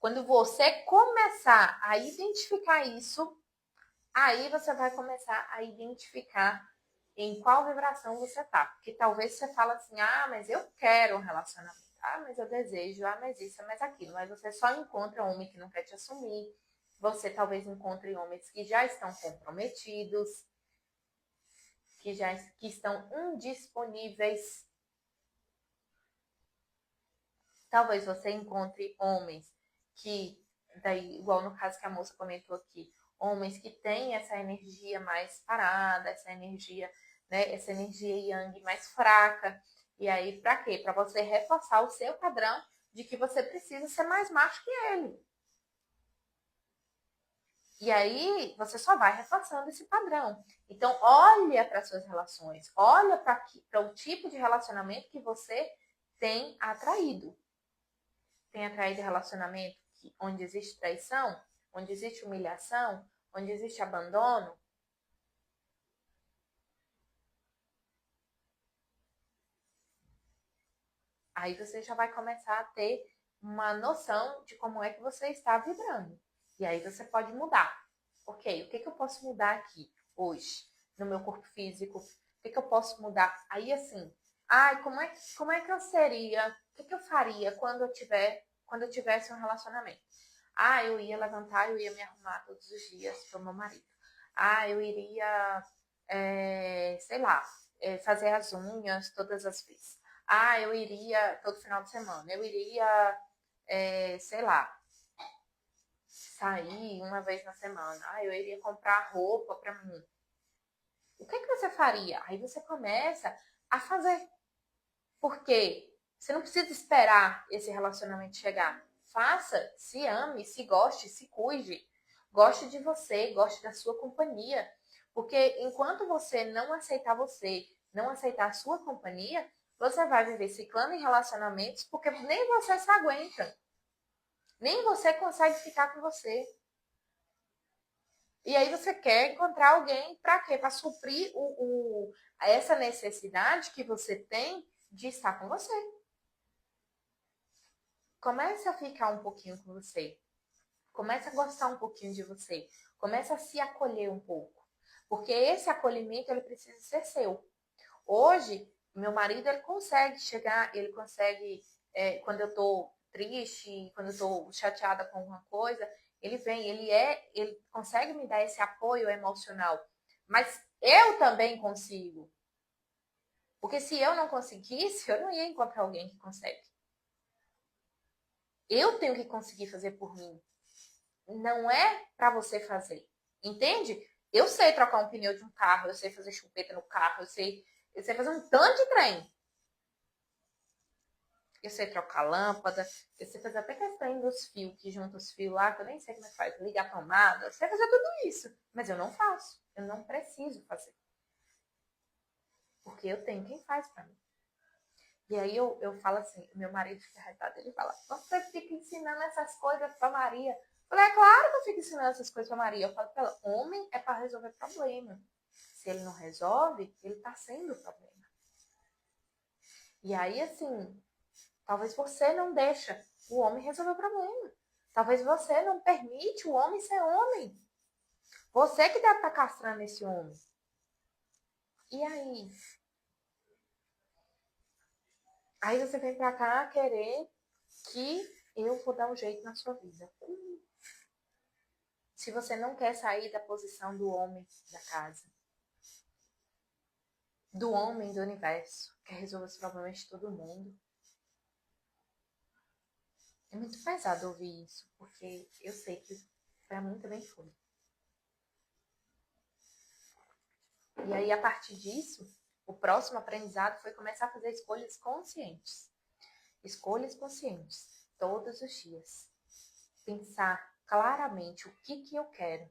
Quando você começar a identificar isso, aí você vai começar a identificar em qual vibração você tá. Porque talvez você fale assim, mas eu quero um relacionamento. Mas eu desejo, mas isso, mas aquilo. Mas você só encontra um homem que não quer te assumir. Você talvez encontre homens que já estão comprometidos, que estão indisponíveis. Talvez você encontre homens que, daí, igual no caso que a moça comentou aqui, homens que têm essa energia mais parada, essa energia, né, essa energia yang mais fraca. E aí, para quê? Para você reforçar o seu padrão de que você precisa ser mais macho que ele. E aí você só vai reforçando esse padrão. Então, olha para suas relações, olha para o tipo de relacionamento que você tem atraído. Tem atraído relacionamento onde existe traição, onde existe humilhação, onde existe abandono? Aí você já vai começar a ter uma noção de como é que você está vibrando. E aí você pode mudar. Ok, o que eu posso mudar aqui, hoje, no meu corpo físico? O que eu posso mudar? Aí assim, como é que eu seria? O que eu faria quando eu tivesse um relacionamento? Ah, eu ia levantar, eu ia me arrumar todos os dias para o meu marido. Ah, eu iria, sei lá, fazer as unhas todas as vezes. Ah, eu iria todo final de semana. Eu iria, sei lá, sair uma vez na semana. Ah, eu iria comprar roupa para mim. O que você faria? Aí você começa a fazer. Por quê? Você não precisa esperar esse relacionamento chegar. Faça, se ame, se goste, se cuide. Goste de você, goste da sua companhia. Porque enquanto você não aceitar você, não aceitar a sua companhia, você vai viver ciclando em relacionamentos porque nem você se aguenta. Nem você consegue ficar com você. E aí você quer encontrar alguém para quê? Para suprir essa necessidade que você tem de estar com você. Comece a ficar um pouquinho com você. Comece a gostar um pouquinho de você. Comece a se acolher um pouco. Porque esse acolhimento ele precisa ser seu. Hoje, meu marido ele consegue chegar, ele consegue, quando eu tô triste, quando eu tô chateada com alguma coisa, ele vem, ele consegue me dar esse apoio emocional. Mas eu também consigo. Porque se eu não conseguisse, eu não ia encontrar alguém que consegue. Eu tenho que conseguir fazer por mim. Não é para você fazer. Entende? Eu sei trocar um pneu de um carro, eu sei fazer chupeta no carro, eu sei fazer um tanto de trem. Eu sei trocar lâmpada, eu sei fazer até questão dos fios, que junta os fios lá, que eu nem sei como é que faz, ligar a tomada, eu sei fazer tudo isso. Mas eu não faço, eu não preciso fazer. Porque eu tenho quem faz pra mim. E aí eu falo assim, meu marido fica arretado, ele fala, você fica ensinando essas coisas pra Maria. Eu falei, é claro que eu fico ensinando essas coisas pra Maria. Eu falo pra ela, homem é pra resolver problema. Se ele não resolve, ele tá sendo o problema. E aí, assim, talvez você não deixa o homem resolver o problema. Talvez você não permite o homem ser homem. Você que deve estar castrando esse homem. E aí? Aí você vem pra cá querer que eu vou dar um jeito na sua vida. Se você não quer sair da posição do homem da casa, do homem do universo, quer resolver os problemas de todo mundo. É muito pesado ouvir isso, porque eu sei que pra mim também foi. E aí, a partir disso, o próximo aprendizado foi começar a fazer escolhas conscientes. Escolhas conscientes, todos os dias. Pensar claramente o que eu quero.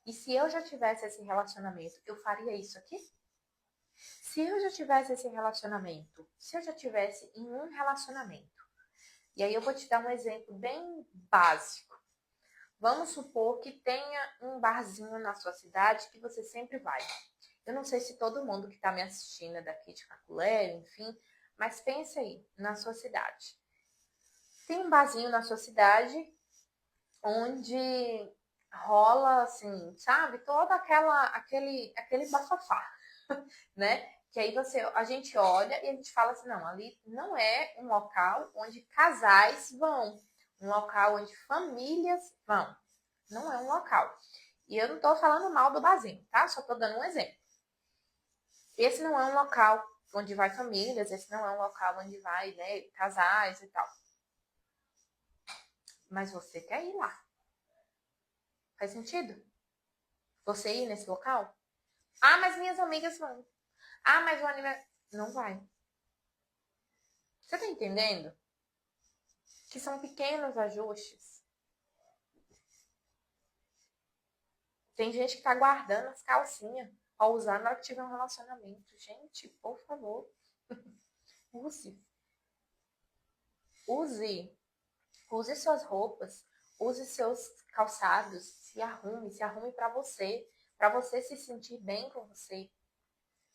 E se eu já tivesse esse relacionamento, eu faria isso aqui? Se eu já tivesse esse relacionamento, se eu já tivesse em um relacionamento, e aí eu vou te dar um exemplo bem básico. Vamos supor que tenha um barzinho na sua cidade que você sempre vai. Eu não sei se todo mundo que está me assistindo é daqui de Caculé, enfim, mas pense aí, na sua cidade. Tem um barzinho na sua cidade onde rola, assim, sabe, todo aquele bafafá, né? Que aí a gente olha e a gente fala assim, não, ali não é um local onde casais vão, um local onde famílias vão. Não é um local. E eu não tô falando mal do barzinho, tá? Só tô dando um exemplo. Esse não é um local onde vai famílias, esse não é um local onde vai, né, casais e tal. Mas você quer ir lá. Faz sentido? Você ir nesse local? Ah, mas minhas amigas vão. Ah, mas o aniversário. Não vai. Você tá entendendo? Que são pequenos ajustes. Tem gente que tá guardando as calcinhas pra usar na hora que tiver um relacionamento. Gente, por favor, use. Use. Use suas roupas. Use seus calçados. Se arrume pra você se sentir bem com você.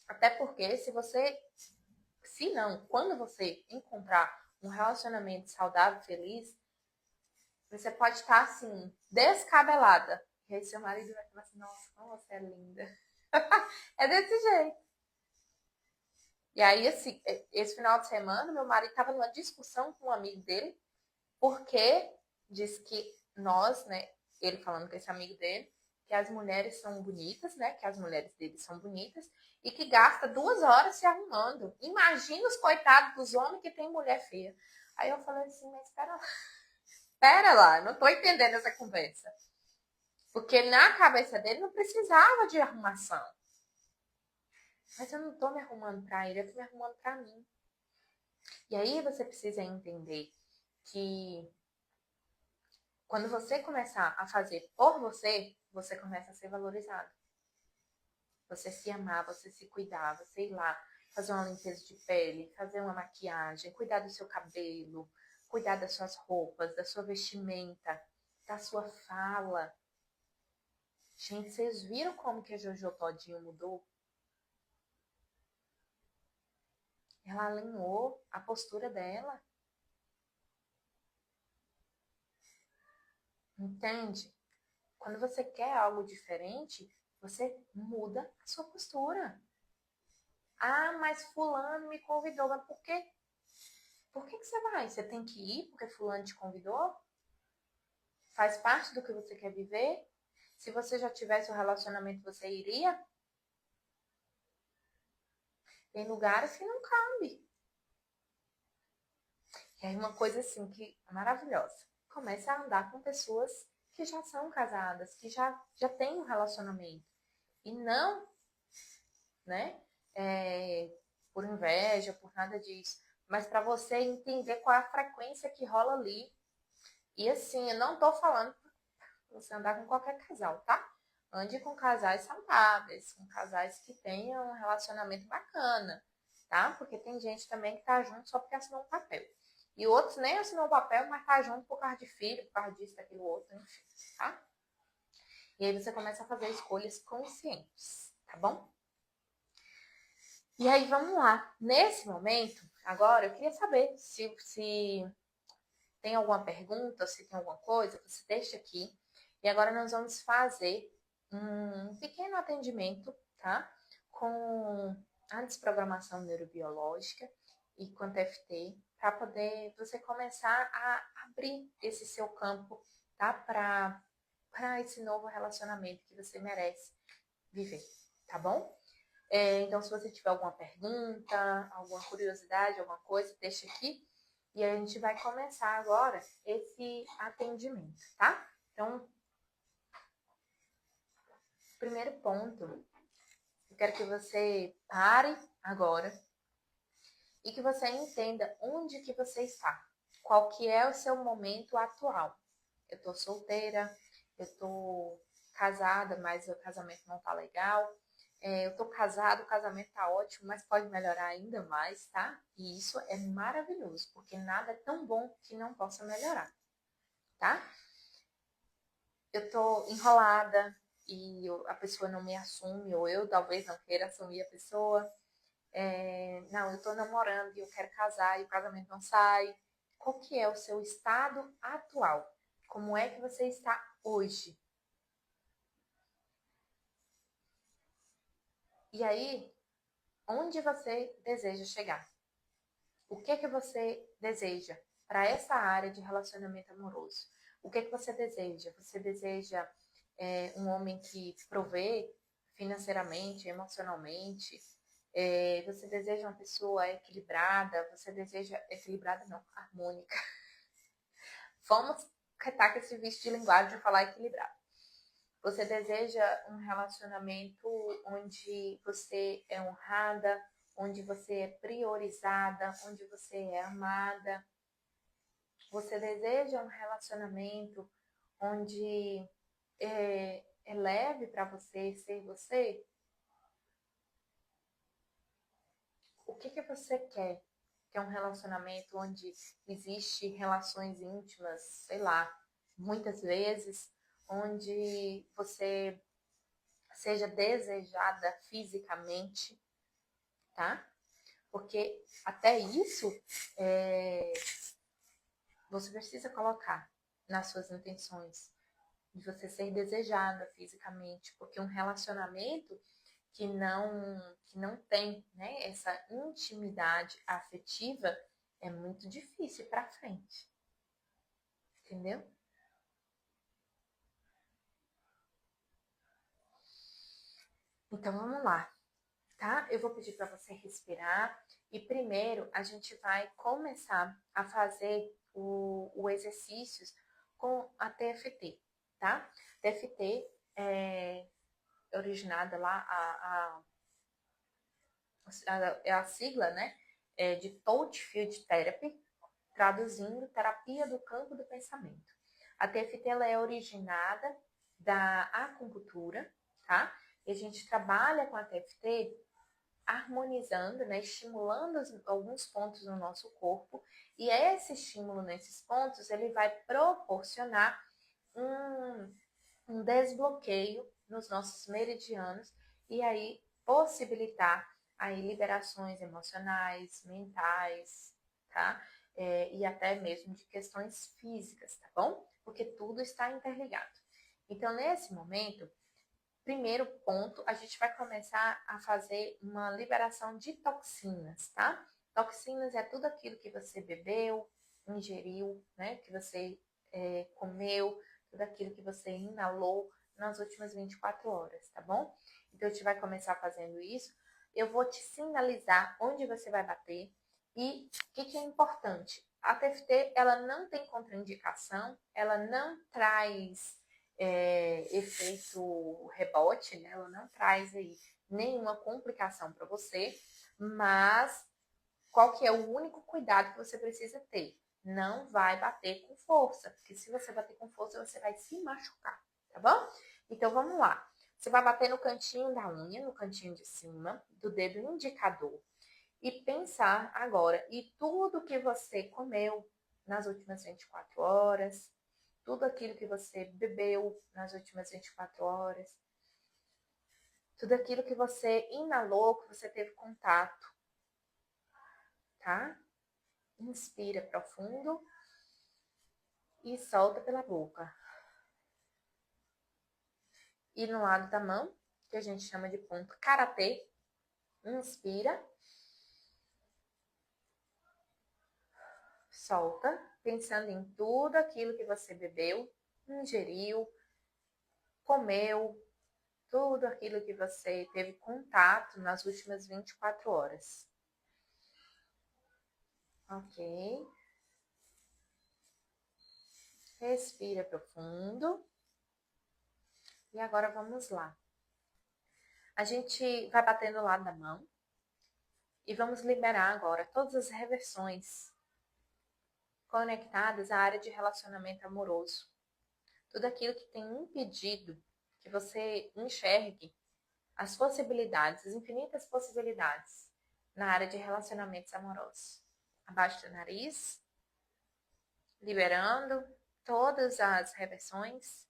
Até porque se não, quando você encontrar um relacionamento saudável, feliz, você pode estar assim, descabelada. E aí seu marido vai falar assim, nossa, como você é linda. É desse jeito. E aí, assim, esse final de semana, meu marido estava numa discussão com um amigo dele, porque diz que nós, né, ele falando com esse amigo dele, que as mulheres são bonitas, né, que as mulheres dele são bonitas, e que gasta 2 horas se arrumando. Imagina os coitados dos homens que tem mulher feia. Aí eu falei assim, mas espera lá, não tô entendendo essa conversa. Porque na cabeça dele não precisava de arrumação. Mas eu não tô me arrumando pra ele, eu tô me arrumando pra mim. E aí você precisa entender que quando você começar a fazer por você, você começa a ser valorizado. Você se amar, você se cuidar, você ir lá fazer uma limpeza de pele, fazer uma maquiagem, cuidar do seu cabelo, cuidar das suas roupas, da sua vestimenta, da sua fala. Gente, vocês viram como que a Jojo Todinho mudou? Ela alinhou a postura dela. Entende? Quando você quer algo diferente, você muda a sua postura. Ah, mas fulano me convidou. Mas por quê? Por que você vai? Você tem que ir porque fulano te convidou? Faz parte do que você quer viver? Se você já tivesse um relacionamento, você iria? Tem lugares que não cabe. E aí uma coisa assim que é maravilhosa. Comece a andar com pessoas que já são casadas, que já têm um relacionamento. E não, né, por inveja, por nada disso. Mas para você entender qual é a frequência que rola ali. E assim, eu não tô falando pra você andar com qualquer casal, tá? Ande com casais saudáveis, com casais que tenham um relacionamento bacana, tá? Porque tem gente também que tá junto só porque assinou um papel. E outros nem assinou o papel, mas tá junto por causa de filho, por causa disso, daquilo, outro, enfim, tá? E aí você começa a fazer escolhas conscientes, tá bom? E aí vamos lá. Nesse momento, agora, eu queria saber se tem alguma pergunta, se tem alguma coisa, você deixa aqui. E agora nós vamos fazer um pequeno atendimento, tá? Com a desprogramação neurobiológica e com a TFT, para poder você começar a abrir esse seu campo, tá? Para esse novo relacionamento que você merece viver, tá bom? Então, se você tiver alguma pergunta, alguma curiosidade, alguma coisa, deixa aqui. E a gente vai começar agora esse atendimento, tá? Então, primeiro ponto, eu quero que você pare agora e que você entenda onde que você está. Qual que é o seu momento atual. Eu tô solteira, eu tô casada, mas o casamento não tá legal. Eu tô casado, o casamento tá ótimo, mas pode melhorar ainda mais, tá? E isso é maravilhoso, porque nada é tão bom que não possa melhorar, tá? Eu tô enrolada e a pessoa não me assume, ou eu talvez não queira assumir a pessoa. Não, eu tô namorando e eu quero casar e o casamento não sai. Qual que é o seu estado atual? Como é que você está hoje? E aí, onde você deseja chegar? O que que você deseja para essa área de relacionamento amoroso? O que que você deseja? Você deseja um homem que te provê financeiramente, emocionalmente? Você deseja uma pessoa equilibrada? Você deseja equilibrada não, harmônica? Vamos retar com esse vício de linguagem de falar equilibrado. Você deseja um relacionamento onde você é honrada, onde você é priorizada, onde você é amada. Você deseja um relacionamento onde É leve para você ser você? O que você quer? Quer um relacionamento onde existe relações íntimas, sei lá, muitas vezes, onde você seja desejada fisicamente, tá? Porque até isso você precisa colocar nas suas intenções de você ser desejada fisicamente, porque um relacionamento que não tem, né, essa intimidade afetiva é muito difícil para frente, entendeu? Então vamos lá, tá? Eu vou pedir para você respirar e primeiro a gente vai começar a fazer o exercícios com a TFT, tá? TFT é originada lá, é a sigla, né? De Touch Field Therapy, traduzindo terapia do campo do pensamento. A TFT ela é originada da acupuntura, tá? E a gente trabalha com a TFT harmonizando, né, estimulando alguns pontos no nosso corpo, e esse estímulo nesses pontos ele vai proporcionar um desbloqueio nos nossos meridianos e aí possibilitar aí liberações emocionais, mentais, tá? E até mesmo de questões físicas, tá bom? Porque tudo está interligado. Então, nesse momento, primeiro ponto, a gente vai começar a fazer uma liberação de toxinas, tá? Toxinas é tudo aquilo que você bebeu, ingeriu, né? Que você comeu, tudo aquilo que você inalou nas últimas 24 horas, tá bom? Então, a gente vai começar fazendo isso. Eu vou te sinalizar onde você vai bater e o que é importante. A TFT, ela não tem contraindicação, ela não traz efeito rebote, né? Ela não traz aí nenhuma complicação para você, mas qual que é o único cuidado que você precisa ter? Não vai bater com força, porque se você bater com força, você vai se machucar, tá bom? Então vamos lá. Você vai bater no cantinho da unha, no cantinho de cima, do dedo indicador, e pensar agora, e tudo que você comeu nas últimas 24 horas, tudo aquilo que você bebeu nas últimas 24 horas, tudo aquilo que você inalou, que você teve contato, tá? Inspira profundo e solta pela boca. E no lado da mão, que a gente chama de ponto karatê, inspira, solta, pensando em tudo aquilo que você bebeu, ingeriu, comeu, tudo aquilo que você teve contato nas últimas 24 horas. Ok. Respira profundo. E agora vamos lá. A gente vai batendo o lado da mão e vamos liberar agora todas as reversões conectadas à área de relacionamento amoroso. Tudo aquilo que tem impedido que você enxergue as possibilidades, as infinitas possibilidades na área de relacionamentos amorosos. Abaixo do nariz, liberando todas as reversões,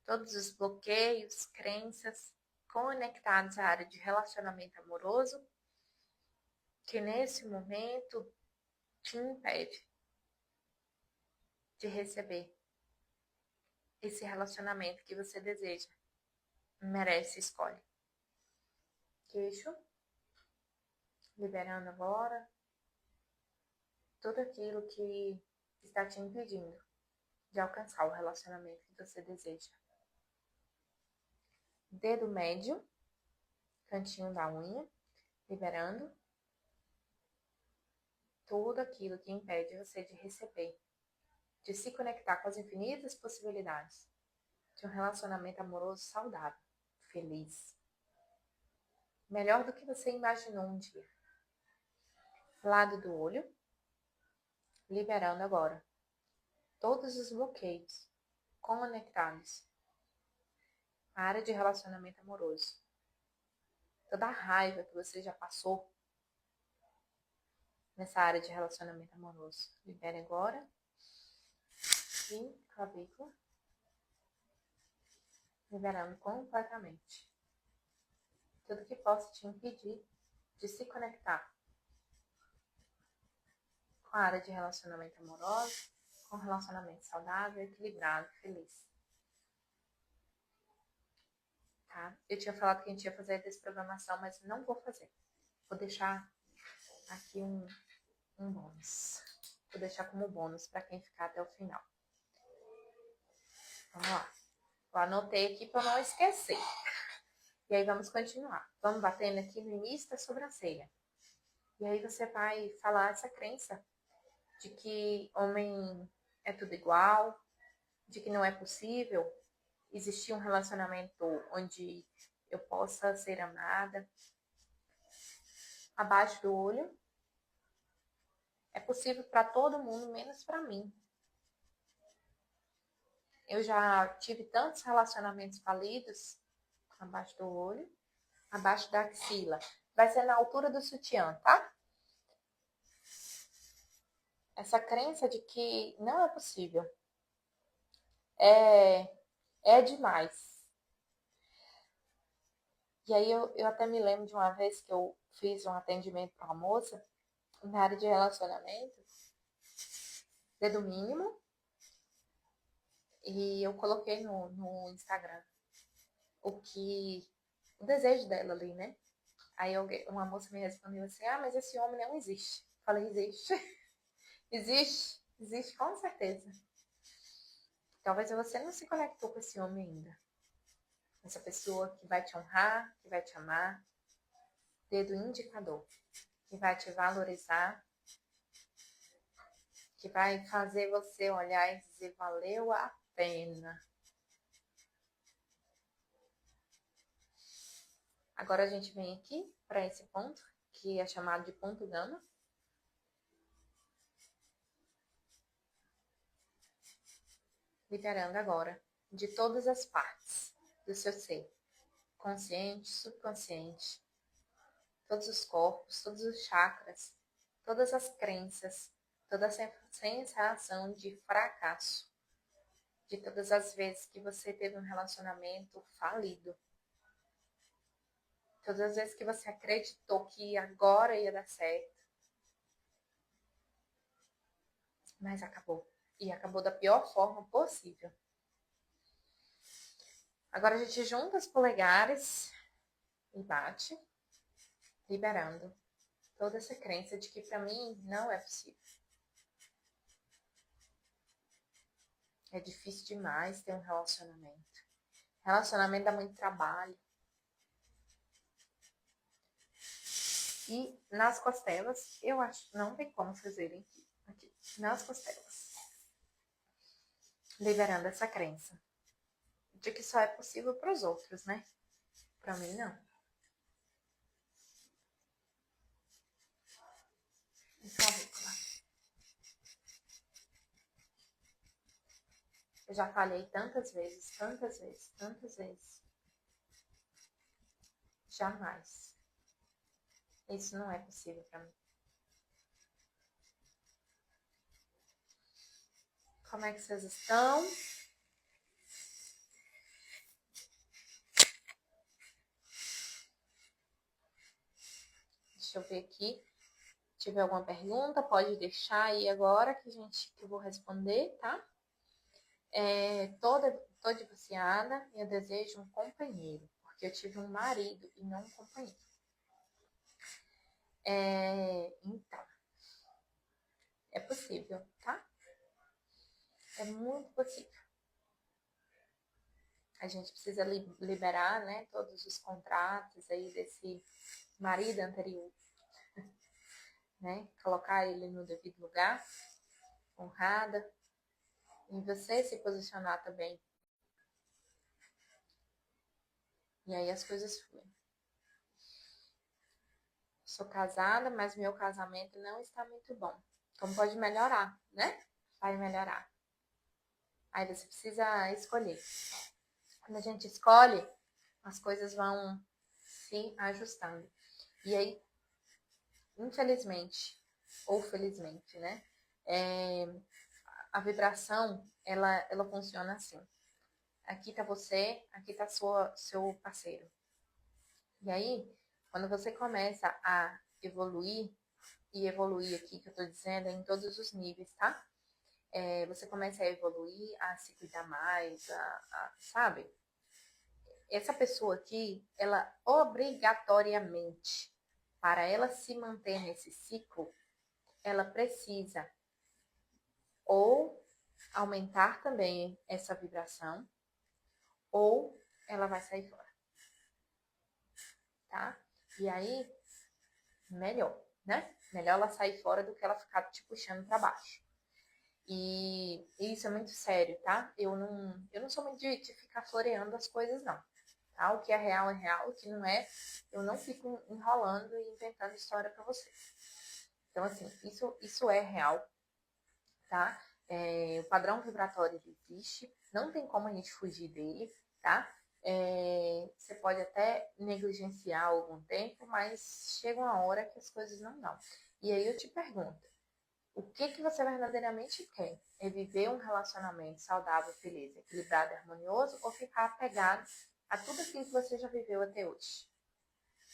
todos os bloqueios, crenças conectados à área de relacionamento amoroso, que nesse momento te impede de receber esse relacionamento que você deseja, merece, escolhe. Queixo, liberando agora tudo aquilo que está te impedindo de alcançar o relacionamento que você deseja. Dedo médio, cantinho da unha, liberando tudo aquilo que impede você de receber, de se conectar com as infinitas possibilidades de um relacionamento amoroso saudável, feliz. Melhor do que você imaginou um dia. Lado do olho, liberando agora todos os bloqueios conectados A área de relacionamento amoroso. Toda a raiva que você já passou nessa área de relacionamento amoroso. Libere agora. E clavícula. Liberando completamente. Tudo que possa te impedir de se conectar com a área de relacionamento amoroso, com um relacionamento saudável, equilibrado, feliz. Tá? Eu tinha falado que a gente ia fazer a desprogramação, mas não vou fazer. Vou deixar aqui um bônus. Vou deixar como bônus para quem ficar até o final. Vamos lá. Eu anotei aqui para não esquecer. E aí vamos continuar. Vamos batendo aqui no início da sobrancelha. E aí você vai falar essa crença de que homem é tudo igual, de que não é possível existir um relacionamento onde eu possa ser amada. Abaixo do olho. É possível para todo mundo, menos para mim. Eu já tive tantos relacionamentos falidos. Abaixo do olho. Abaixo da axila. Vai ser na altura do sutiã, tá? Essa crença de que não é possível. É demais. E aí eu até me lembro de uma vez que eu fiz um atendimento para uma moça na área de relacionamento, dedo mínimo, e eu coloquei no Instagram o desejo dela ali, né? Aí uma moça me respondeu assim, mas esse homem não existe. Falei, existe. Existe com certeza. Talvez você não se conectou com esse homem ainda. Essa pessoa que vai te honrar, que vai te amar. Dedo indicador. Que vai te valorizar. Que vai fazer você olhar e dizer, valeu a pena. Agora a gente vem aqui para esse ponto, que é chamado de ponto gama. Liberando agora de todas as partes do seu ser. Consciente, subconsciente. Todos os corpos, todos os chakras, todas as crenças, toda a sensação de fracasso. De todas as vezes que você teve um relacionamento falido. Todas as vezes que você acreditou que agora ia dar certo. Mas acabou. E acabou da pior forma possível. Agora a gente junta os polegares e bate, liberando toda essa crença de que para mim não é possível. É difícil demais ter um relacionamento. Relacionamento dá muito trabalho. E nas costelas, eu acho que não tem como vocês verem aqui. Nas costelas. Liberando essa crença de que só é possível para os outros, né? Para mim, não. Clavícula. Eu já falhei tantas vezes. Jamais. Isso não é possível para mim. Como é que vocês estão? Deixa eu ver aqui. Se tiver alguma pergunta, pode deixar aí agora que eu vou responder, tá? Tô divorciada e eu desejo um companheiro, porque eu tive um marido e não um companheiro. Então, é possível, tá? É muito possível. A gente precisa liberar, né, todos os contratos aí desse marido anterior, né? Colocar ele no devido lugar, honrada, e você se posicionar também. E aí as coisas fluem. Sou casada, mas meu casamento não está muito bom. Como pode melhorar, né? Vai melhorar. Aí você precisa escolher. Quando a gente escolhe, as coisas vão se ajustando. E aí, infelizmente, ou felizmente, né? A vibração, ela funciona assim. Aqui tá você, aqui tá seu parceiro. E aí, quando você começa a evoluir, e evoluir aqui, que eu tô dizendo, é em todos os níveis, tá? Você começa a evoluir, a se cuidar mais, sabe? Essa pessoa aqui, ela obrigatoriamente, para ela se manter nesse ciclo, ela precisa ou aumentar também essa vibração, ou ela vai sair fora, tá? E aí, melhor, né? Melhor ela sair fora do que ela ficar te puxando para baixo. E isso é muito sério, tá? Eu não sou muito de ficar floreando as coisas, não. Tá? O que é real, o que não é, eu não fico enrolando e inventando história para vocês. Então, assim, isso é real, tá? O padrão vibratório existe, não tem como a gente fugir dele, tá? Você pode até negligenciar algum tempo, mas chega uma hora que as coisas não dão. E aí eu te pergunto, o que você verdadeiramente quer? É viver um relacionamento saudável, feliz, equilibrado e harmonioso ou ficar apegado a tudo aquilo que você já viveu até hoje?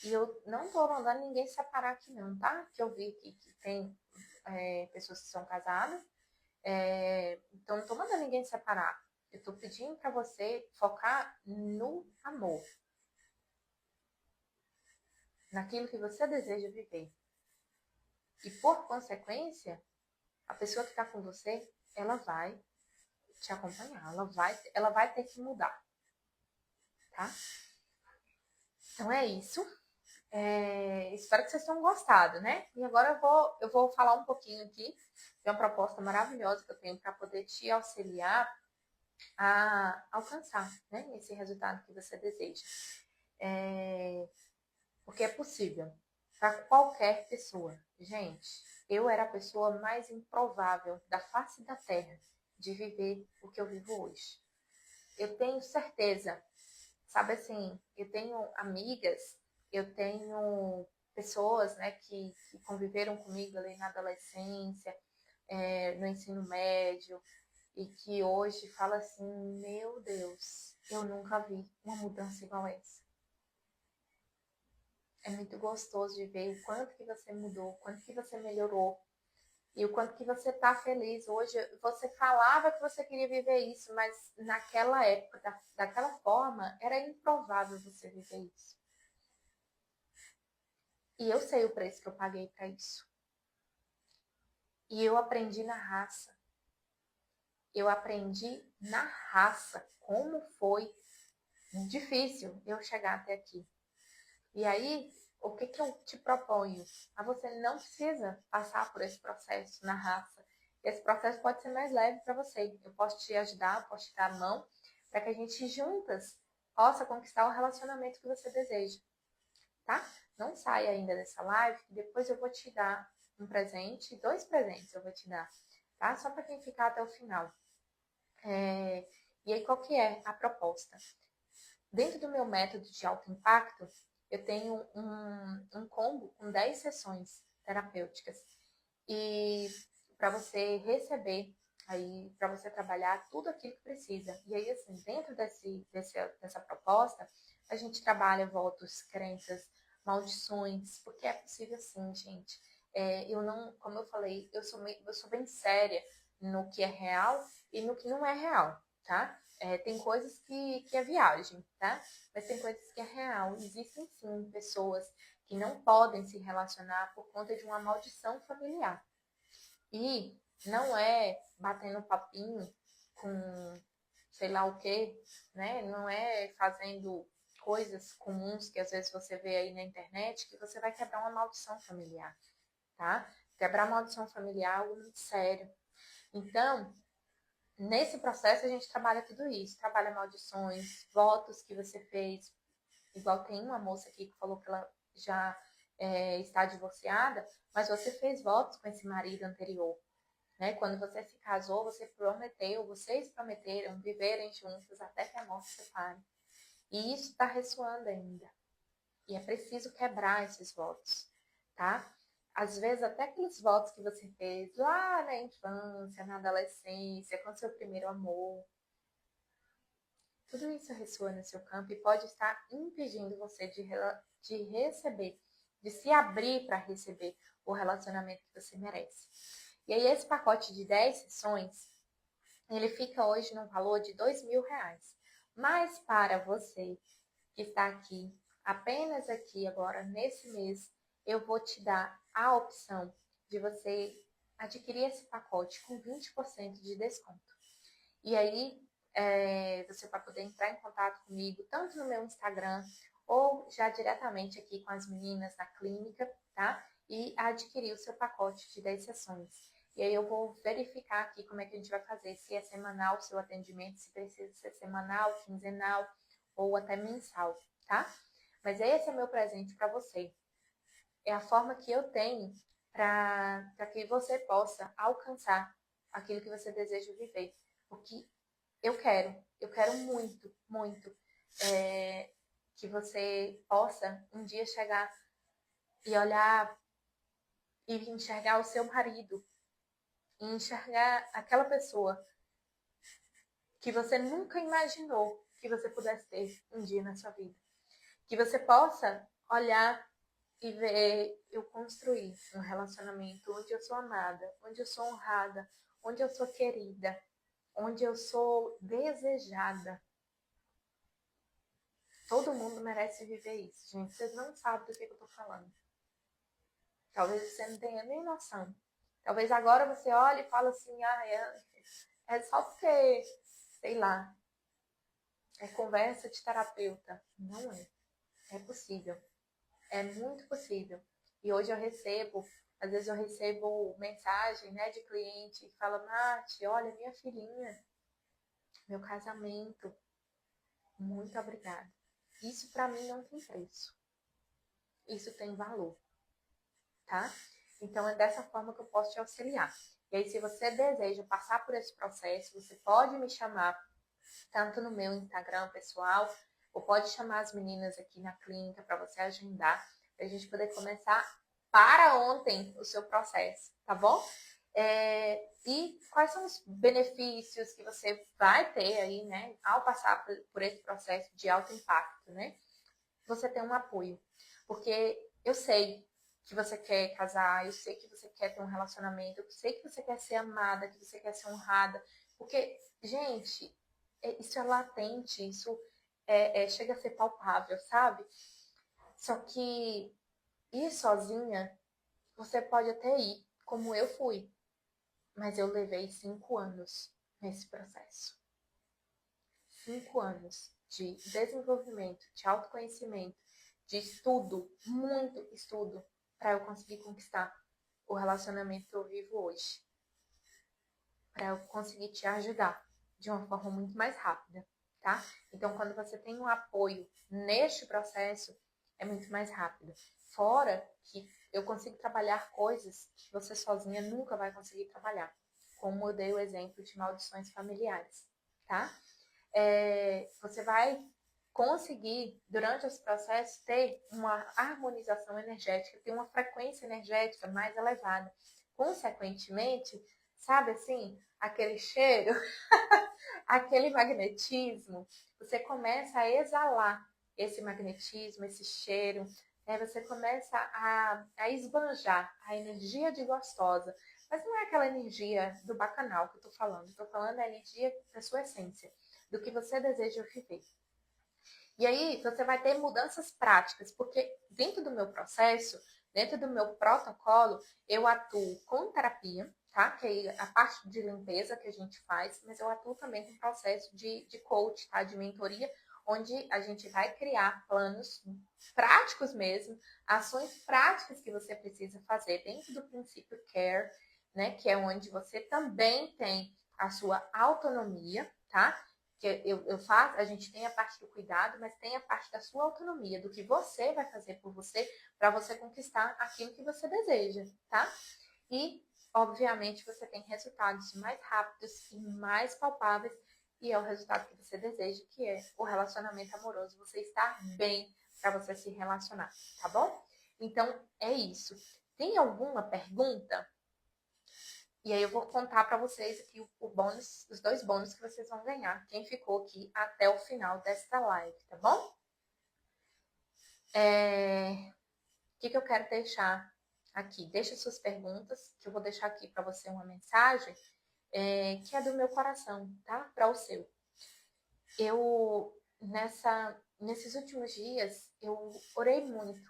E eu não tô mandando ninguém separar aqui não, tá? Que eu vi aqui que tem pessoas que são casadas, então não tô mandando ninguém separar. Eu tô pedindo para você focar no amor, naquilo que você deseja viver. E por consequência, a pessoa que está com você, ela vai te acompanhar, ela vai ter que mudar, tá? Então é isso. Espero que vocês tenham gostado, né? E agora eu vou falar um pouquinho aqui de uma proposta maravilhosa que eu tenho para poder te auxiliar a alcançar, né, esse resultado que você deseja. Porque é possível para qualquer pessoa. Gente, eu era a pessoa mais improvável da face da Terra de viver o que eu vivo hoje. Eu tenho certeza, sabe assim, eu tenho amigas, eu tenho pessoas, né, que conviveram comigo ali na adolescência, no ensino médio, e que hoje fala assim, meu Deus, eu nunca vi uma mudança igual essa. É muito gostoso de ver o quanto que você mudou, o quanto que você melhorou e o quanto que você tá feliz. Hoje você falava que você queria viver isso, mas naquela época, daquela forma, era improvável você viver isso. E eu sei o preço que eu paguei para isso. E eu aprendi na raça. Eu aprendi na raça como foi difícil eu chegar até aqui. E aí, o que eu te proponho? A você não precisa passar por esse processo na raça. Esse processo pode ser mais leve para você. Eu posso te ajudar, posso te dar a mão para que a gente juntas possa conquistar o relacionamento que você deseja, tá? Não saia ainda dessa live, que depois eu vou te dar um presente, 2 presentes eu vou te dar, tá? Só para quem ficar até o final. E aí, qual que é a proposta? Dentro do meu método de alto impacto, eu tenho um combo com 10 sessões terapêuticas. E para você receber, aí para você trabalhar tudo aquilo que precisa. E aí, assim, dentro dessa proposta, a gente trabalha votos, crenças, maldições, porque é possível sim, gente. Eu não, como eu falei, eu sou bem séria no que é real e no que não é real, tá? Tem coisas que é viagem, tá? Mas tem coisas que é real. Existem sim pessoas que não podem se relacionar por conta de uma maldição familiar. E não é batendo papinho com sei lá o quê, né? Não é fazendo coisas comuns que às vezes você vê aí na internet que você vai quebrar uma maldição familiar, tá? Quebrar maldição familiar é algo muito sério. Então, nesse processo a gente trabalha tudo isso, trabalha maldições, votos que você fez, igual tem uma moça aqui que falou que ela já está divorciada, mas você fez votos com esse marido anterior. né? Quando você se casou, você prometeu, vocês prometeram viverem juntos até que a morte separe. E isso está ressoando ainda. E é preciso quebrar esses votos, tá? Às vezes, até aqueles votos que você fez lá na infância, na adolescência, com seu primeiro amor, tudo isso ressoa no seu campo e pode estar impedindo você de receber, de se abrir para receber o relacionamento que você merece. E aí, esse pacote de 10 sessões, ele fica hoje no valor de R$ 2.000. Mas para você que está aqui, apenas aqui agora, nesse mês, eu vou te dar a opção de você adquirir esse pacote com 20% de desconto. E aí, você vai poder entrar em contato comigo, tanto no meu Instagram, ou já diretamente aqui com as meninas na clínica, tá? E adquirir o seu pacote de 10 sessões. E aí eu vou verificar aqui como é que a gente vai fazer, se é semanal o seu atendimento, se precisa ser semanal, quinzenal ou até mensal, tá? Mas esse é meu presente para você. É a forma que eu tenho para que você possa alcançar aquilo que você deseja viver. Porque eu quero muito, muito que você possa um dia chegar e olhar e enxergar o seu marido, e enxergar aquela pessoa que você nunca imaginou que você pudesse ter um dia na sua vida. Que você possa olhar e ver eu construir um relacionamento onde eu sou amada, onde eu sou honrada, onde eu sou querida, onde eu sou desejada. Todo mundo merece viver isso, gente. Vocês não sabem do que eu tô falando. Talvez você não tenha nem noção. Talvez agora você olhe e fale assim, é só porque, sei lá, é conversa de terapeuta. Não é. É possível. É muito possível. E hoje às vezes eu recebo mensagem, né, de cliente que fala, Nath, olha, minha filhinha, meu casamento, muito obrigada. Isso para mim não tem preço. Isso tem valor, tá? Então é dessa forma que eu posso te auxiliar. E aí, se você deseja passar por esse processo, você pode me chamar tanto no meu Instagram pessoal, ou pode chamar as meninas aqui na clínica para você agendar, para a gente poder começar para ontem o seu processo, tá bom? E quais são os benefícios que você vai ter aí, né, ao passar por esse processo de alto impacto, né? Você tem um apoio, porque eu sei que você quer casar, eu sei que você quer ter um relacionamento, eu sei que você quer ser amada, que você quer ser honrada, porque, gente, isso é latente, isso chega a ser palpável, sabe? Só que ir sozinha, você pode até ir, como eu fui, mas eu levei 5 anos nesse processo. 5 anos de desenvolvimento, de autoconhecimento, de estudo, muito estudo, para eu conseguir conquistar o relacionamento que eu vivo hoje. Para eu conseguir te ajudar de uma forma muito mais rápida, tá? Então, quando você tem um apoio neste processo, é muito mais rápido. Fora que eu consigo trabalhar coisas que você sozinha nunca vai conseguir trabalhar, como eu dei o exemplo de maldições familiares, tá? Você vai conseguir, durante esse processo, ter uma harmonização energética, ter uma frequência energética mais elevada. Consequentemente, sabe assim, aquele cheiro, aquele magnetismo, você começa a exalar esse magnetismo, esse cheiro, você começa a esbanjar a energia de gostosa. Mas não é aquela energia do bacanal que eu tô falando da energia da sua essência, do que você deseja viver. E aí você vai ter mudanças práticas, porque dentro do meu processo, dentro do meu protocolo, eu atuo com terapia, tá? Que é a parte de limpeza que a gente faz, mas eu atuo também com processo de coach, tá? De mentoria, onde a gente vai criar planos práticos mesmo, ações práticas que você precisa fazer dentro do princípio CARE, né? Que é onde você também tem a sua autonomia, tá? Que eu faço, a gente tem a parte do cuidado, mas tem a parte da sua autonomia, do que você vai fazer por você, para você conquistar aquilo que você deseja, tá? E obviamente você tem resultados mais rápidos e mais palpáveis, e é o resultado que você deseja, que é o relacionamento amoroso, você estar bem para você se relacionar, tá bom? Então, é isso. Tem alguma pergunta? E aí eu vou contar para vocês aqui o bônus, os 2 bônus que vocês vão ganhar, quem ficou aqui até o final desta live, tá bom? O que eu quero deixar aqui? Deixa suas perguntas, que eu vou deixar aqui para você uma mensagem que é do meu coração, tá? Para o seu. Nesses últimos dias, eu orei muito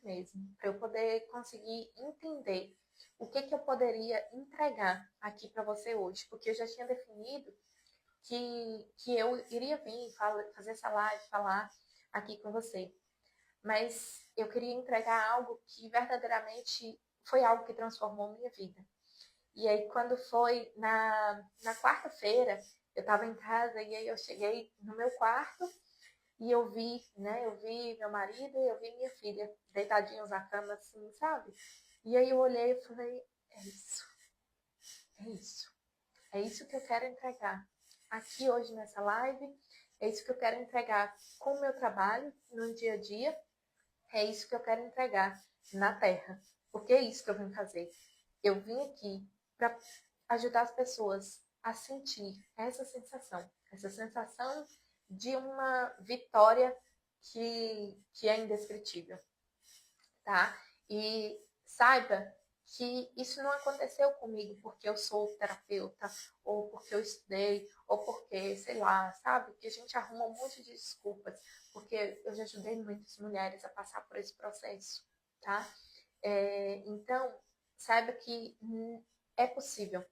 mesmo, para eu poder conseguir entender o que eu poderia entregar aqui para você hoje, porque eu já tinha definido que eu iria vir fazer essa live, falar aqui com você. Mas eu queria entregar algo que verdadeiramente foi algo que transformou minha vida. E aí, quando foi na quarta-feira, eu estava em casa e aí eu cheguei no meu quarto e eu vi, né? Eu vi meu marido e eu vi minha filha deitadinhos na cama, assim, sabe? E aí eu olhei e falei, é isso. É isso. É isso que eu quero entregar aqui hoje nessa live. É isso que eu quero entregar com o meu trabalho no dia a dia. É isso que eu quero entregar na Terra. Porque é isso que eu vim fazer. Eu vim aqui para ajudar as pessoas a sentir essa sensação de uma vitória que é indescritível, tá? E saiba que isso não aconteceu comigo porque eu sou terapeuta, ou porque eu estudei, ou porque, sei lá, sabe? Que a gente arruma um monte de desculpas, porque eu já ajudei muitas mulheres a passar por esse processo, tá? Então, saiba que é possível,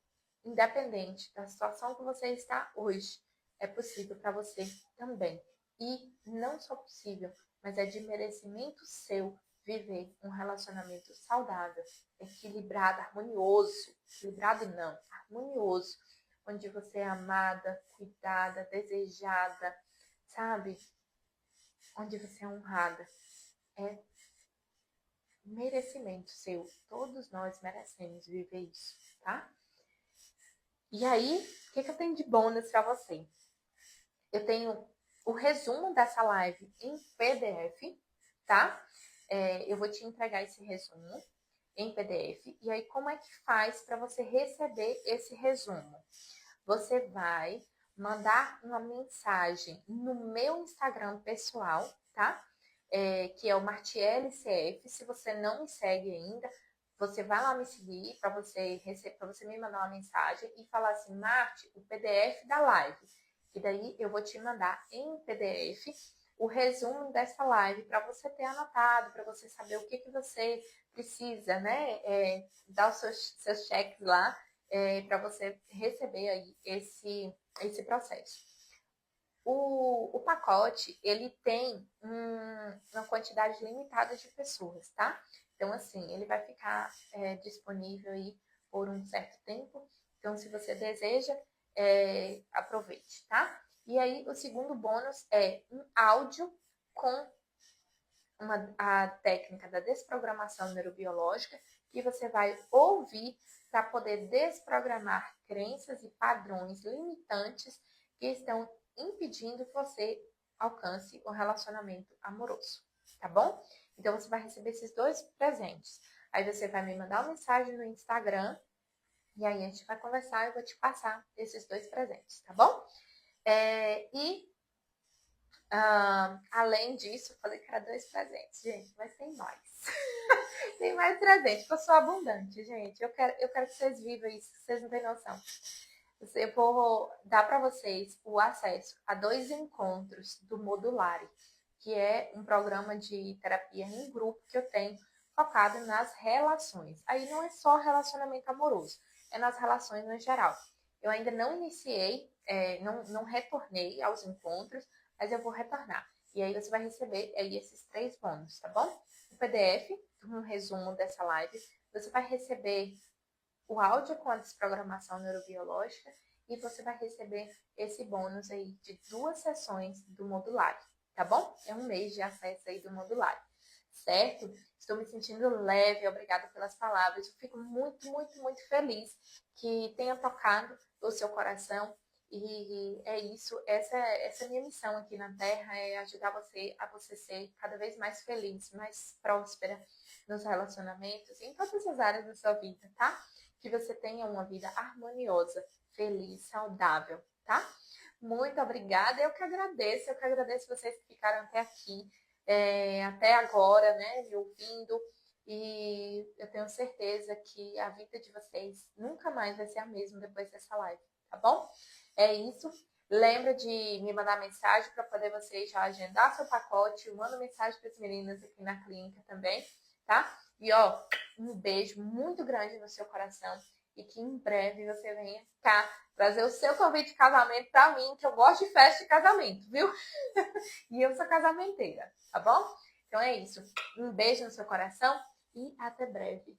independente da situação que você está hoje, é possível para você também. E não só possível, mas é de merecimento seu viver um relacionamento saudável, equilibrado, harmonioso. Equilibrado não, harmonioso, onde você é amada, cuidada, desejada, sabe? Onde você é honrada. É merecimento seu. Todos nós merecemos viver isso, tá? E aí, o que eu tenho de bônus para você? Eu tenho o resumo dessa live em PDF, tá? Eu vou te entregar esse resumo em PDF. E aí, como é que faz para você receber esse resumo? Você vai mandar uma mensagem no meu Instagram pessoal, tá? Que é o Martiele CF. Se você não me segue ainda, você vai lá me seguir para você me mandar uma mensagem e falar assim, Marte, o PDF da live. E daí eu vou te mandar em PDF o resumo dessa live para você ter anotado, para você saber o que você precisa, né? Dar os seus cheques lá para você receber aí esse processo. O pacote, ele tem uma quantidade limitada de pessoas, tá? Então, assim, ele vai ficar disponível aí por um certo tempo. Então, se você deseja, aproveite, tá? E aí, o segundo bônus é um áudio com a técnica da desprogramação neurobiológica, que você vai ouvir para poder desprogramar crenças e padrões limitantes que estão impedindo que você alcance o relacionamento amoroso, tá bom? Então, você vai receber esses 2 presentes. Aí você vai me mandar uma mensagem no Instagram e aí a gente vai conversar e eu vou te passar esses 2 presentes, tá bom? Além disso, eu falei que era 2 presentes, gente, mas tem mais. Tem mais presente, porque eu sou abundante, gente. Eu quero que vocês vivam isso, vocês não têm noção. Eu vou dar para vocês o acesso a 2 encontros do Modulare, que é um programa de terapia em grupo que eu tenho focado nas relações. Aí não é só relacionamento amoroso, é nas relações no geral. Eu ainda não iniciei, não retornei aos encontros, mas eu vou retornar. E aí você vai receber aí esses 3 bônus, tá bom? O PDF, um resumo dessa live, você vai receber o áudio com a desprogramação neurobiológica e você vai receber esse bônus aí de 2 sessões do Modulare, tá bom? É um mês de acesso aí do Modulare, certo? Estou me sentindo leve, obrigada pelas palavras. Eu fico muito, muito, muito feliz que tenha tocado o seu coração. E é isso, essa é a minha missão aqui na Terra, é ajudar você a você ser cada vez mais feliz, mais próspera nos relacionamentos, em todas as áreas da sua vida, tá? Que você tenha uma vida harmoniosa, feliz, saudável, tá? Muito obrigada, eu que agradeço vocês que ficaram até aqui, até agora, né, me ouvindo, e eu tenho certeza que a vida de vocês nunca mais vai ser a mesma depois dessa live, tá bom? É isso. Lembra de me mandar mensagem para poder vocês já agendar seu pacote. Eu mando mensagem para as meninas aqui na clínica também, tá? E ó, um beijo muito grande no seu coração e que em breve você venha cá trazer o seu convite de casamento para mim, que eu gosto de festa de casamento, viu? E eu sou casamenteira, tá bom? Então é isso. Um beijo no seu coração e até breve.